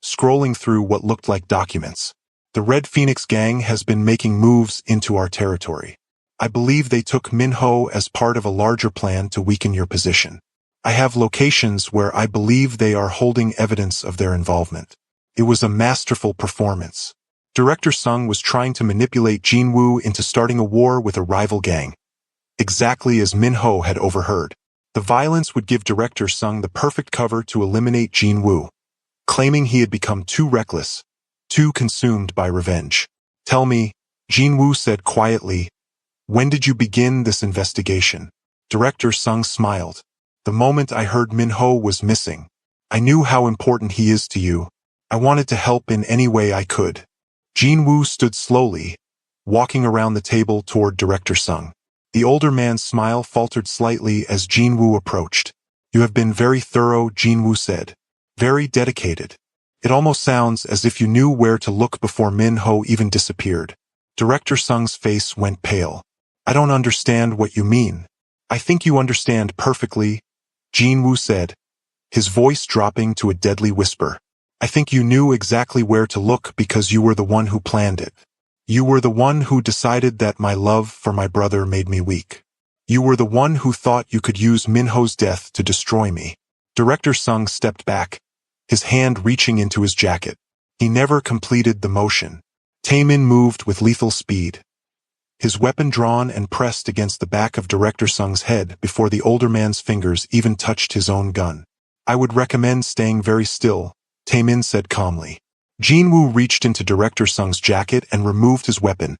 scrolling through what looked like documents. "The Red Phoenix gang has been making moves into our territory. I believe they took Min-ho as part of a larger plan to weaken your position. I have locations where I believe they are holding evidence of their involvement." It was a masterful performance. Director Sung was trying to manipulate Jin-woo into starting a war with a rival gang, exactly as Min-ho had overheard. The violence would give Director Sung the perfect cover to eliminate Jin-woo, claiming he had become too reckless, too consumed by revenge. "Tell me," Jin-woo said quietly, "when did you begin this investigation?" Director Sung smiled. "The moment I heard Min-ho was missing. I knew how important he is to you. I wanted to help in any way I could." Jin-woo stood slowly, walking around the table toward Director Sung. The older man's smile faltered slightly as Jin-woo approached. "You have been very thorough," Jin-woo said. "Very dedicated. It almost sounds as if you knew where to look before Min-ho even disappeared." Director Sung's face went pale. "I don't understand what you mean." "I think you understand perfectly," Jin-woo said, his voice dropping to a deadly whisper. "I think you knew exactly where to look because you were the one who planned it. You were the one who decided that my love for my brother made me weak. You were the one who thought you could use Min-ho's death to destroy me." Director Sung stepped back, his hand reaching into his jacket. He never completed the motion. Tae-min moved with lethal speed, his weapon drawn and pressed against the back of Director Sung's head before the older man's fingers even touched his own gun. "I would recommend staying very still," Tae-min said calmly. Jin-woo reached into Director Sung's jacket and removed his weapon,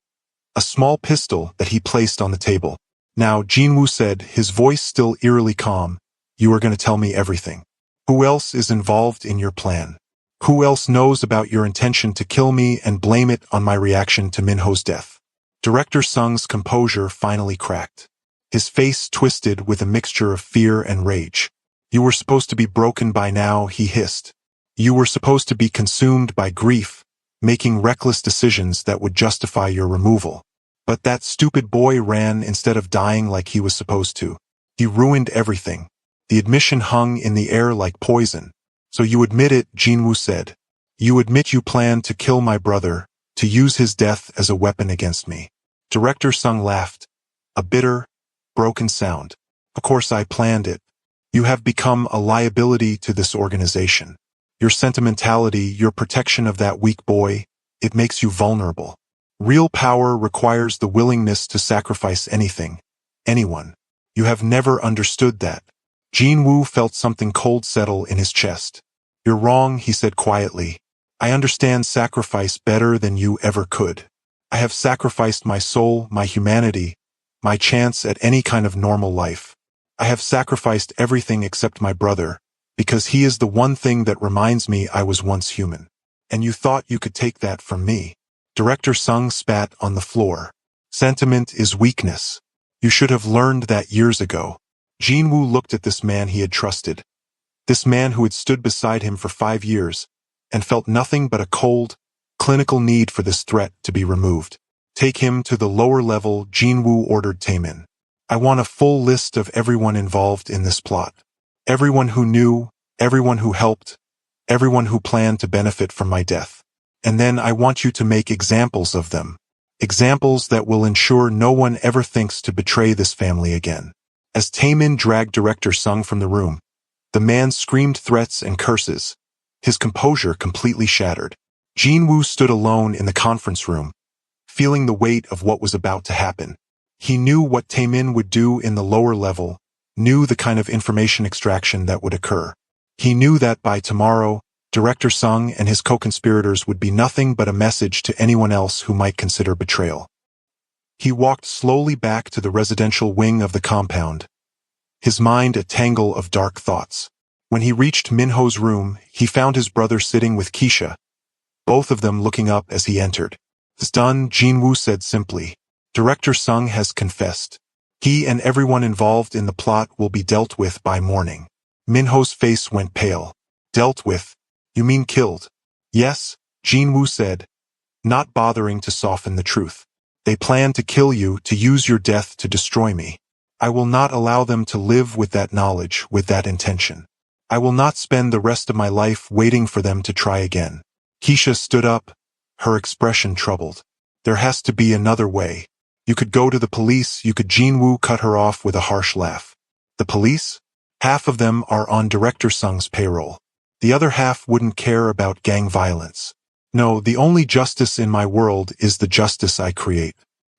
a small pistol that he placed on the table. "Now," Jin-woo said, his voice still eerily calm, "you are going to tell me everything. Who else is involved in your plan? Who else knows about your intention to kill me and blame it on my reaction to Min-ho's death?" Director Sung's composure finally cracked. His face twisted with a mixture of fear and rage. "You were supposed to be broken by now," he hissed. "You were supposed to be consumed by grief, making reckless decisions that would justify your removal. But that stupid boy ran instead of dying like he was supposed to. He ruined everything. The admission hung in the air like poison. So you admit it, Jinwoo said. You admit you planned to kill my brother, to use his death as a weapon against me. Director Sung laughed, a bitter, broken sound. Of course I planned it. You have become a liability to this organization. Your sentimentality, your protection of that weak boy, it makes you vulnerable. Real power requires the willingness to sacrifice anything, anyone. You have never understood that. Jinwoo felt something cold settle in his chest. You're wrong, he said quietly. I understand sacrifice better than you ever could. I have sacrificed my soul, my humanity, my chance at any kind of normal life. I have sacrificed everything except my brother, because he is the one thing that reminds me I was once human. And you thought you could take that from me. Director Sung spat on the floor. Sentiment is weakness. You should have learned that years ago. Jinwoo looked at this man he had trusted. This man who had stood beside him for 5 years, and felt nothing but a cold, clinical need for this threat to be removed. Take him to the lower level, Jinwoo ordered Taemin. I want a full list of everyone involved in this plot. Everyone who knew, everyone who helped, everyone who planned to benefit from my death. And then I want you to make examples of them. Examples that will ensure no one ever thinks to betray this family again. As Taemin dragged Director Sung from the room, the man screamed threats and curses, his composure completely shattered. Jinwoo stood alone in the conference room, feeling the weight of what was about to happen. He knew what Taemin would do in the lower level, knew the kind of information extraction that would occur. He knew that by tomorrow, Director Sung and his co-conspirators would be nothing but a message to anyone else who might consider betrayal. He walked slowly back to the residential wing of the compound, his mind a tangle of dark thoughts. When he reached Minho's room, he found his brother sitting with Keisha, both of them looking up as he entered. It's done, Jinwoo said simply. Director Sung has confessed. He and everyone involved in the plot will be dealt with by morning. Minho's face went pale. Dealt with? You mean killed? Yes, Jinwoo said, not bothering to soften the truth. They plan to kill you, to use your death to destroy me. I will not allow them to live with that knowledge, with that intention. I will not spend the rest of my life waiting for them to try again. Keisha stood up, her expression troubled. There has to be another way. You could go to the police, you could. Jinwoo cut her off with a harsh laugh. The police? Half of them are on Director Sung's payroll. The other half wouldn't care about gang violence. No, the only justice in my world is the justice I create.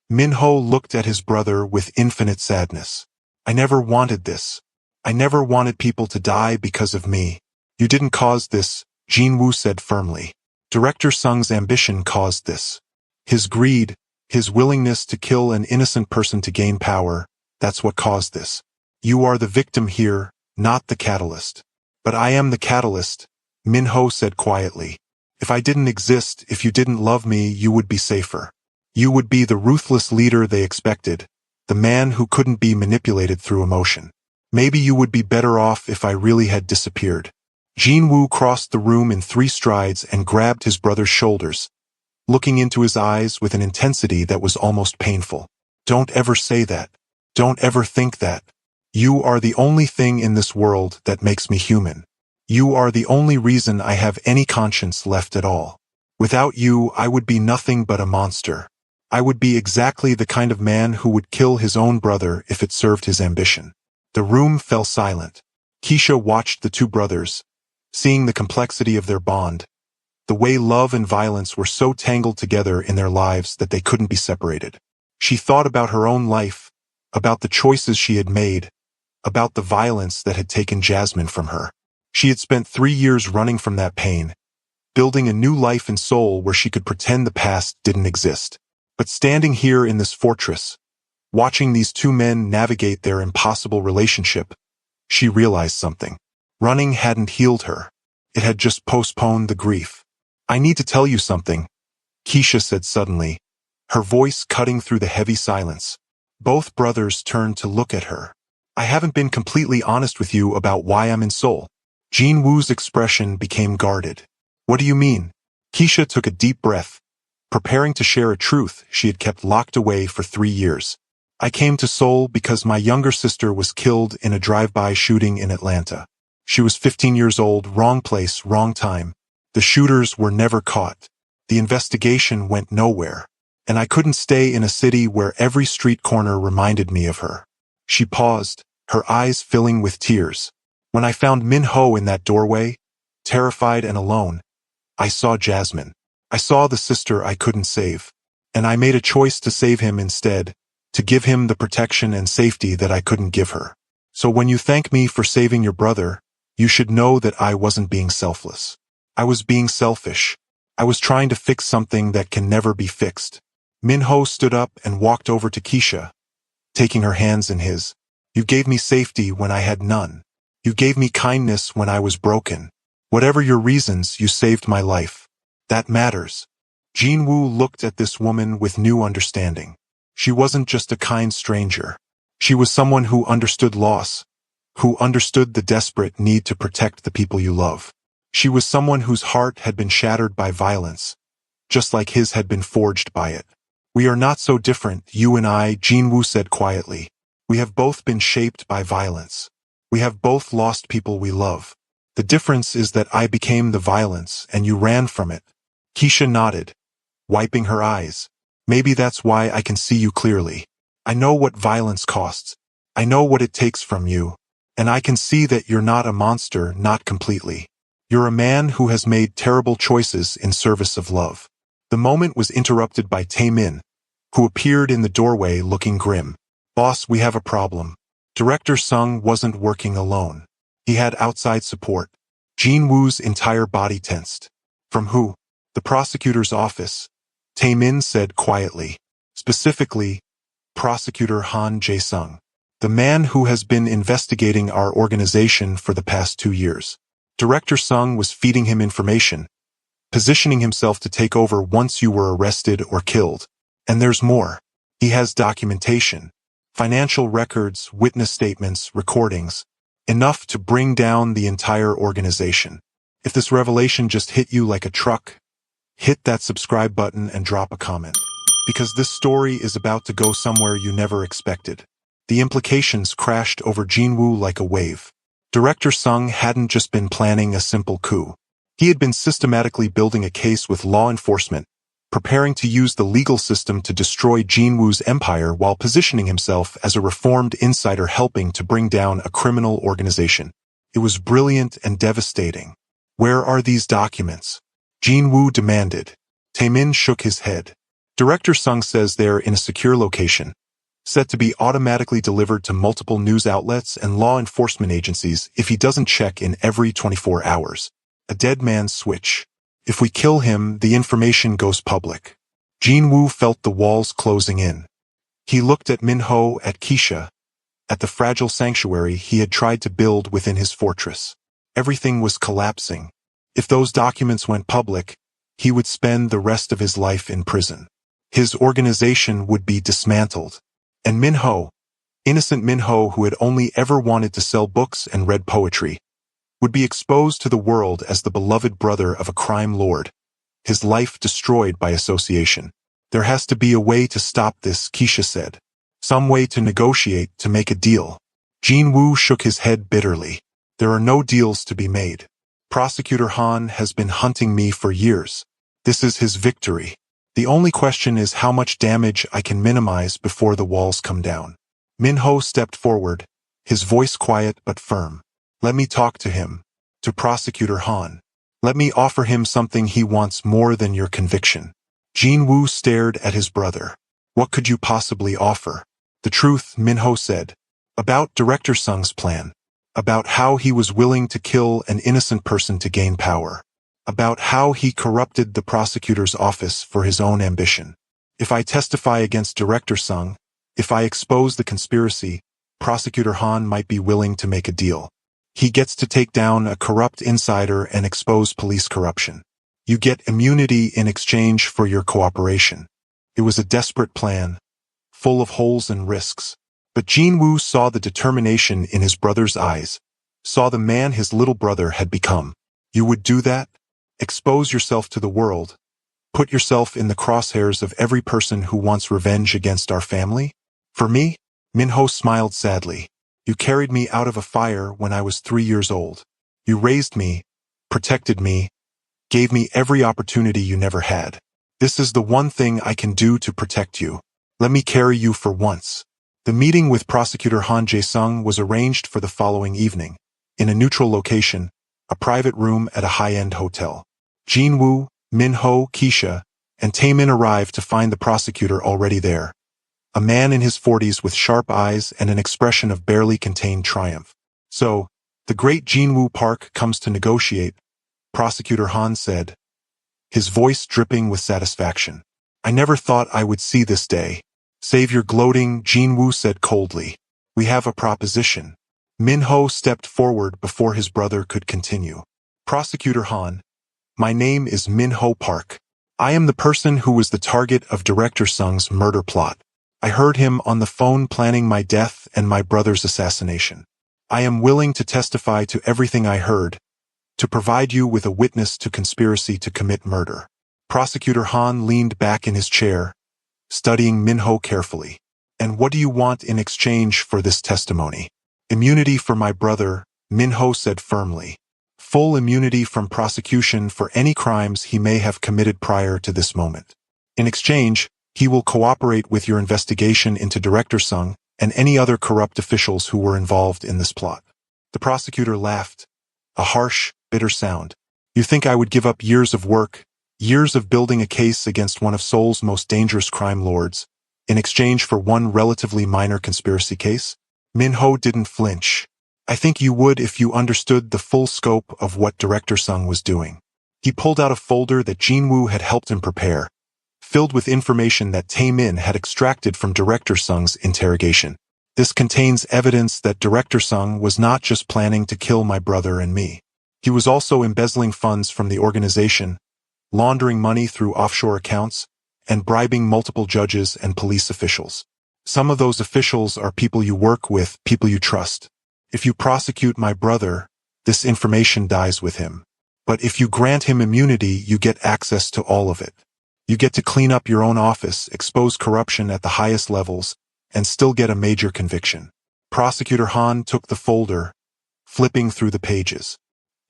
Minho looked at his brother with infinite sadness. I never wanted this. I never wanted people to die because of me. You didn't cause this, Jinwoo said firmly. Director Sung's ambition caused this. His greed, his willingness to kill an innocent person to gain power, that's what caused this. You are the victim here, not the catalyst. But I am the catalyst, Minho said quietly. If I didn't exist, if you didn't love me, you would be safer. You would be the ruthless leader they expected, the man who couldn't be manipulated through emotion. Maybe you would be better off if I really had disappeared. Jinwoo crossed the room in 3 strides and grabbed his brother's shoulders, looking into his eyes with an intensity that was almost painful. Don't ever say that. Don't ever think that. You are the only thing in this world that makes me human. You are the only reason I have any conscience left at all. Without you, I would be nothing but a monster. I would be exactly the kind of man who would kill his own brother if it served his ambition. The room fell silent. Keisha watched the 2 brothers, seeing the complexity of their bond, the way love and violence were so tangled together in their lives that they couldn't be separated. She thought about her own life, about the choices she had made, about the violence that had taken Jasmine from her. She had spent 3 years running from that pain, building a new life and soul where she could pretend the past didn't exist. But standing here in this fortress, watching these 2 men navigate their impossible relationship, she realized something. Running hadn't healed her. It had just postponed the grief. I need to tell you something, Keisha said suddenly, her voice cutting through the heavy silence. Both brothers turned to look at her. I haven't been completely honest with you about why I'm in Seoul. Jinwoo's expression became guarded. What do you mean? Keisha took a deep breath, preparing to share a truth she had kept locked away for 3 years. I came to Seoul because my younger sister was killed in a drive-by shooting in Atlanta. She was 15 years old, wrong place, wrong time. The shooters were never caught. The investigation went nowhere. And I couldn't stay in a city where every street corner reminded me of her. She paused, her eyes filling with tears. When I found Min Ho in that doorway, terrified and alone, I saw Jasmine. I saw the sister I couldn't save. And I made a choice to save him instead, to give him the protection and safety that I couldn't give her. So when you thank me for saving your brother, you should know that I wasn't being selfless. I was being selfish. I was trying to fix something that can never be fixed. Min Ho stood up and walked over to Keisha, taking her hands in his. You gave me safety when I had none. You gave me kindness when I was broken. Whatever your reasons, you saved my life. That matters. Jin-woo looked at this woman with new understanding. She wasn't just a kind stranger. She was someone who understood loss, who understood the desperate need to protect the people you love. She was someone whose heart had been shattered by violence, just like his had been forged by it. We are not so different, you and I, Jin-woo said quietly. We have both been shaped by violence. We have both lost people we love. The difference is that I became the violence and you ran from it. Keisha nodded, wiping her eyes. Maybe that's why I can see you clearly. I know what violence costs. I know what it takes from you. And I can see that you're not a monster, not completely. You're a man who has made terrible choices in service of love. The moment was interrupted by Tae-min, who appeared in the doorway looking grim. Boss, we have a problem. Director Sung wasn't working alone. He had outside support. Jin-woo's entire body tensed. From who? The prosecutor's office. Tae-min said quietly. Specifically, Prosecutor Han Jae-sung. The man who has been investigating our organization for the past 2 years. Director Sung was feeding him information, positioning himself to take over once you were arrested or killed. And there's more. He has documentation, financial records, witness statements, recordings, enough to bring down the entire organization. If this revelation just hit you like a truck, hit that subscribe button and drop a comment. Because this story is about to go somewhere you never expected. The implications crashed over Jin-woo like a wave. Director Sung hadn't just been planning a simple coup. He had been systematically building a case with law enforcement, preparing to use the legal system to destroy Jin-woo's empire while positioning himself as a reformed insider helping to bring down a criminal organization. It was brilliant and devastating. Where are these documents? Jin-woo demanded. Tae-min shook his head. Director Sung says they're in a secure location, set to be automatically delivered to multiple news outlets and law enforcement agencies if he doesn't check in every 24 hours. A dead man's switch. If we kill him, the information goes public. Jin-woo felt the walls closing in. He looked at Min Ho, at Keisha, at the fragile sanctuary he had tried to build within his fortress. Everything was collapsing. If those documents went public, he would spend the rest of his life in prison. His organization would be dismantled. And Min Ho, innocent Min Ho who had only ever wanted to sell books and read poetry, would be exposed to the world as the beloved brother of a crime lord, his life destroyed by association. There has to be a way to stop this, Keisha said. Some way to negotiate, to make a deal. Jin-woo shook his head bitterly. There are no deals to be made. Prosecutor Han has been hunting me for years. This is his victory. The only question is how much damage I can minimize before the walls come down. Min Ho stepped forward, his voice quiet but firm. Let me talk to him. To Prosecutor Han. Let me offer him something he wants more than your conviction. Jin-woo stared at his brother. What could you possibly offer? The truth, Min Ho said. About Director Sung's plan. About how he was willing to kill an innocent person to gain power. About how he corrupted the prosecutor's office for his own ambition. If I testify against Director Sung, if I expose the conspiracy, Prosecutor Han might be willing to make a deal. He gets to take down a corrupt insider and expose police corruption. You get immunity in exchange for your cooperation. It was a desperate plan, full of holes and risks. But Jin-woo saw the determination in his brother's eyes, saw the man his little brother had become. You would do that? Expose yourself to the world. Put yourself in the crosshairs of every person who wants revenge against our family? For me? Minho smiled sadly. You carried me out of a fire when I was 3 years old. You raised me, protected me, gave me every opportunity you never had. This is the one thing I can do to protect you. Let me carry you for once. The meeting with Prosecutor Han Jae-sung was arranged for the following evening, in a neutral location, a private room at a high-end hotel. Jin-woo, Min-ho, Keisha, and Taemin arrived to find the prosecutor already there. A man in his 40s with sharp eyes and an expression of barely contained triumph. So, the great Jin-woo Park comes to negotiate, Prosecutor Han said, his voice dripping with satisfaction. I never thought I would see this day. Save your gloating, Jin-woo said coldly. We have a proposition. Min-ho stepped forward before his brother could continue. Prosecutor Han, my name is Min-ho Park. I am the person who was the target of Director Sung's murder plot. I heard him on the phone planning my death and my brother's assassination. I am willing to testify to everything I heard, to provide you with a witness to conspiracy to commit murder. Prosecutor Han leaned back in his chair, studying Min-ho carefully. And what do you want in exchange for this testimony? Immunity for my brother, Min-ho said firmly. Full immunity from prosecution for any crimes he may have committed prior to this moment. In exchange, he will cooperate with your investigation into Director Sung and any other corrupt officials who were involved in this plot. The prosecutor laughed, a harsh, bitter sound. You think I would give up years of work, years of building a case against one of Seoul's most dangerous crime lords, in exchange for one relatively minor conspiracy case? Min-ho didn't flinch. I think you would if you understood the full scope of what Director Sung was doing. He pulled out a folder that Jin-woo had helped him prepare, filled with information that Taemin had extracted from Director Sung's interrogation. This contains evidence that Director Sung was not just planning to kill my brother and me. He was also embezzling funds from the organization, laundering money through offshore accounts, and bribing multiple judges and police officials. Some of those officials are people you work with, people you trust. If you prosecute my brother, this information dies with him. But if you grant him immunity, you get access to all of it. You get to clean up your own office, expose corruption at the highest levels, and still get a major conviction. Prosecutor Han took the folder, flipping through the pages.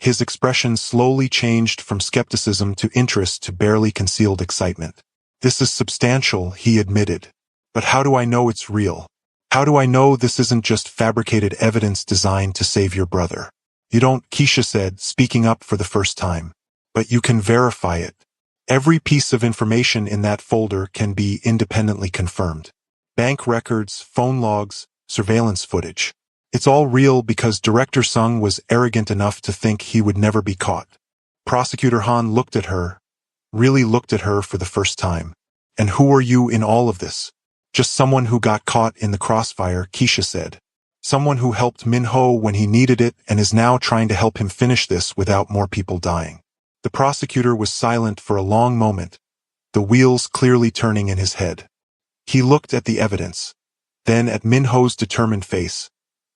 His expression slowly changed from skepticism to interest to barely concealed excitement. This is substantial, he admitted. But how do I know it's real? How do I know this isn't just fabricated evidence designed to save your brother? You don't, Keisha said, speaking up for the first time. But you can verify it. Every piece of information in that folder can be independently confirmed. Bank records, phone logs, surveillance footage. It's all real because Director Sung was arrogant enough to think he would never be caught. Prosecutor Han looked at her, really looked at her for the first time. And who are you in all of this? Just someone who got caught in the crossfire, Keisha said. Someone who helped Min-ho when he needed it and is now trying to help him finish this without more people dying. The prosecutor was silent for a long moment, the wheels clearly turning in his head. He looked at the evidence, then at Min-ho's determined face,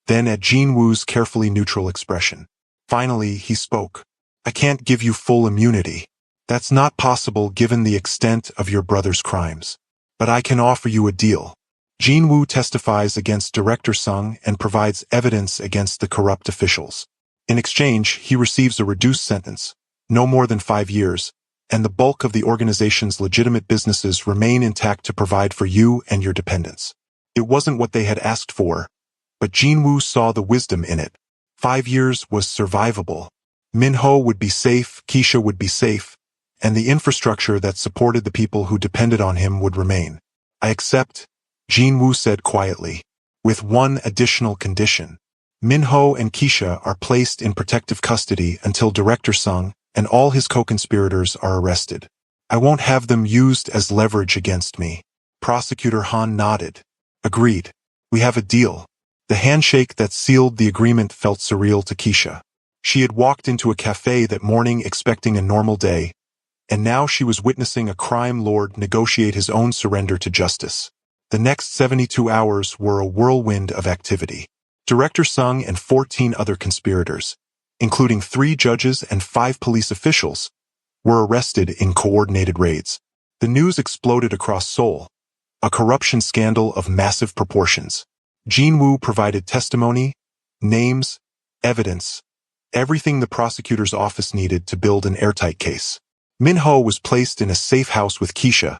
then at Jin-woo's carefully neutral expression. Finally, he spoke. I can't give you full immunity. That's not possible given the extent of your brother's crimes. But I can offer you a deal. Jin-woo testifies against Director Sung and provides evidence against the corrupt officials. In exchange, he receives a reduced sentence, no more than 5 years, and the bulk of the organization's legitimate businesses remain intact to provide for you and your dependents. It wasn't what they had asked for, but Jin-woo saw the wisdom in it. 5 years was survivable. Min-ho would be safe, Keisha would be safe, and the infrastructure that supported the people who depended on him would remain. I accept, Jin-woo said quietly, with one additional condition. Min-ho and Keisha are placed in protective custody until Director Sung and all his co-conspirators are arrested. I won't have them used as leverage against me. Prosecutor Han nodded. Agreed. We have a deal. The handshake that sealed the agreement felt surreal to Keisha. She had walked into a cafe that morning expecting a normal day, and now she was witnessing a crime lord negotiate his own surrender to justice. The next 72 hours were a whirlwind of activity. Director Sung and 14 other conspirators, including 3 judges and 5 police officials, were arrested in coordinated raids. The news exploded across Seoul, a corruption scandal of massive proportions. Jin-woo provided testimony, names, evidence, everything the prosecutor's office needed to build an airtight case. Min-ho was placed in a safe house with Keisha,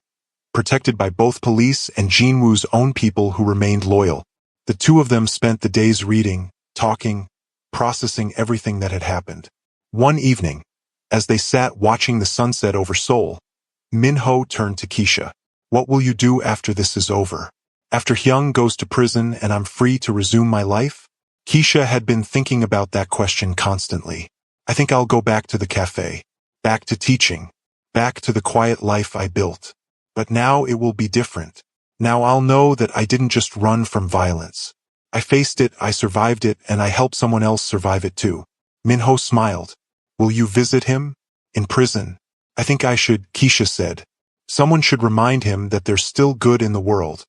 protected by both police and Jin-woo's own people who remained loyal. The two of them spent the days reading, talking, processing everything that had happened. One evening, as they sat watching the sunset over Seoul, Min-ho turned to Keisha. "What will you do after this is over? After Hyung goes to prison and I'm free to resume my life?" Keisha had been thinking about that question constantly. "I think I'll go back to the cafe. Back to teaching. Back to the quiet life I built. But now it will be different. Now I'll know that I didn't just run from violence. I faced it, I survived it, and I helped someone else survive it too." Min-ho smiled. "Will you visit him? In prison?" "I think I should," Keisha said. "Someone should remind him that there's still good in the world.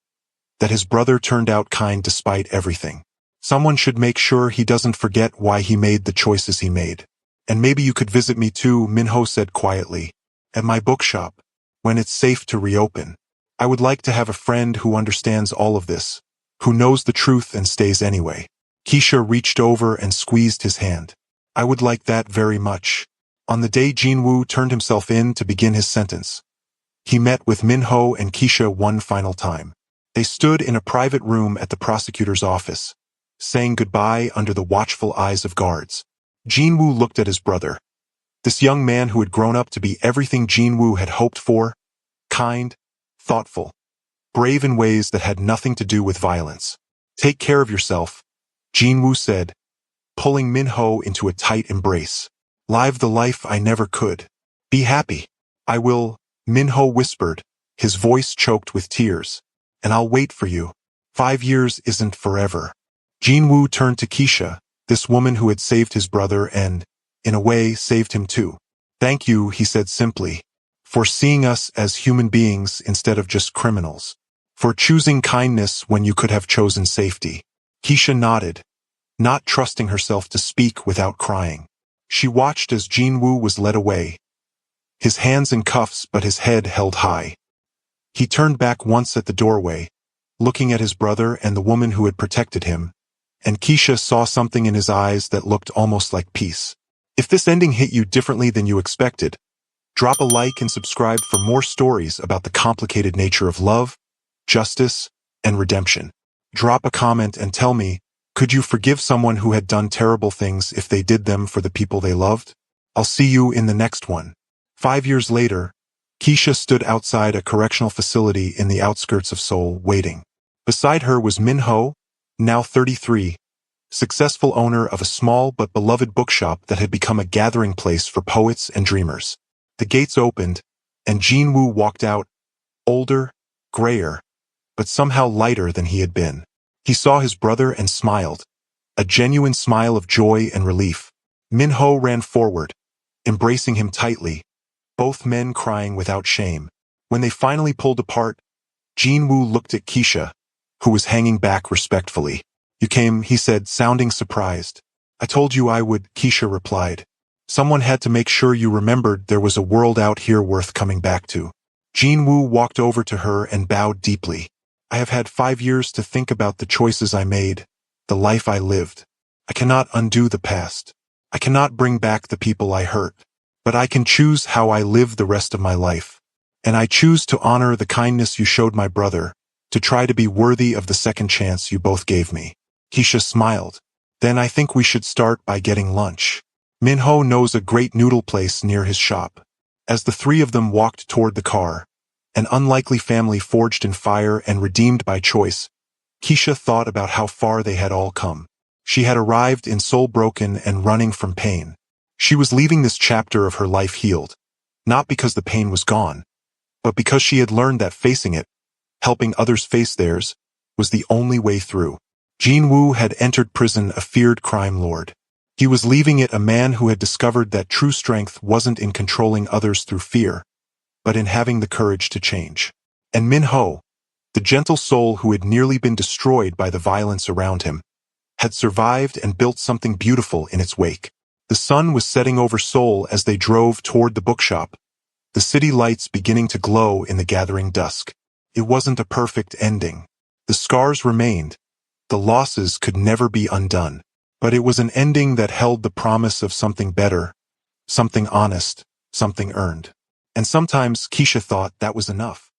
That his brother turned out kind despite everything. Someone should make sure he doesn't forget why he made the choices he made." "And maybe you could visit me too," Min-ho said quietly. "At my bookshop. When it's safe to reopen. I would like to have a friend who understands all of this, who knows the truth and stays anyway." Keisha reached over and squeezed his hand. "I would like that very much." On the day Jin-woo turned himself in to begin his sentence, he met with Min-ho and Keisha one final time. They stood in a private room at the prosecutor's office, saying goodbye under the watchful eyes of guards. Jin-woo looked at his brother. This young man who had grown up to be everything Jin-woo had hoped for, kind, thoughtful, brave in ways that had nothing to do with violence. "Take care of yourself," Jin-woo said, pulling Min-ho into a tight embrace. "Live the life I never could. Be happy." "I will," Min-ho whispered, his voice choked with tears. "And I'll wait for you. 5 years isn't forever." Jin-woo turned to Keisha, this woman who had saved his brother and, in a way, saved him too. "Thank you," he said simply, "for seeing us as human beings instead of just criminals. For choosing kindness when you could have chosen safety." Keisha nodded, not trusting herself to speak without crying. She watched as Jin-woo was led away, his hands in cuffs but his head held high. He turned back once at the doorway, looking at his brother and the woman who had protected him, and Keisha saw something in his eyes that looked almost like peace. If this ending hit you differently than you expected, drop a like and subscribe for more stories about the complicated nature of love, justice, and redemption. Drop a comment and tell me, could you forgive someone who had done terrible things if they did them for the people they loved? I'll see you in the next one. 5 years later, Keisha stood outside a correctional facility in the outskirts of Seoul, waiting. Beside her was Min-ho, now 33, successful owner of a small but beloved bookshop that had become a gathering place for poets and dreamers. The gates opened, and Jin-woo walked out, older, grayer, but somehow lighter than he had been. He saw his brother and smiled, a genuine smile of joy and relief. Min-ho ran forward, embracing him tightly, both men crying without shame. When they finally pulled apart, Jin-woo looked at Keisha, who was hanging back respectfully. "You came," he said, sounding surprised. "I told you I would," Keisha replied. "Someone had to make sure you remembered there was a world out here worth coming back to." Jin-woo walked over to her and bowed deeply. "I have had 5 years to think about the choices I made, the life I lived. I cannot undo the past. I cannot bring back the people I hurt. But I can choose how I live the rest of my life. And I choose to honor the kindness you showed my brother, to try to be worthy of the second chance you both gave me." Keisha smiled. "Then I think we should start by getting lunch. Min-ho knows a great noodle place near his shop." As the three of them walked toward the car, an unlikely family forged in fire and redeemed by choice, Keisha thought about how far they had all come. She had arrived in Seoul broken and running from pain. She was leaving this chapter of her life healed, not because the pain was gone, but because she had learned that facing it, helping others face theirs, was the only way through. Jin-woo had entered prison a feared crime lord. He was leaving it a man who had discovered that true strength wasn't in controlling others through fear, but in having the courage to change. And Min-ho, the gentle soul who had nearly been destroyed by the violence around him, had survived and built something beautiful in its wake. The sun was setting over Seoul as they drove toward the bookshop, the city lights beginning to glow in the gathering dusk. It wasn't a perfect ending. The scars remained. The losses could never be undone. But it was an ending that held the promise of something better, something honest, something earned. And sometimes Keisha thought that was enough.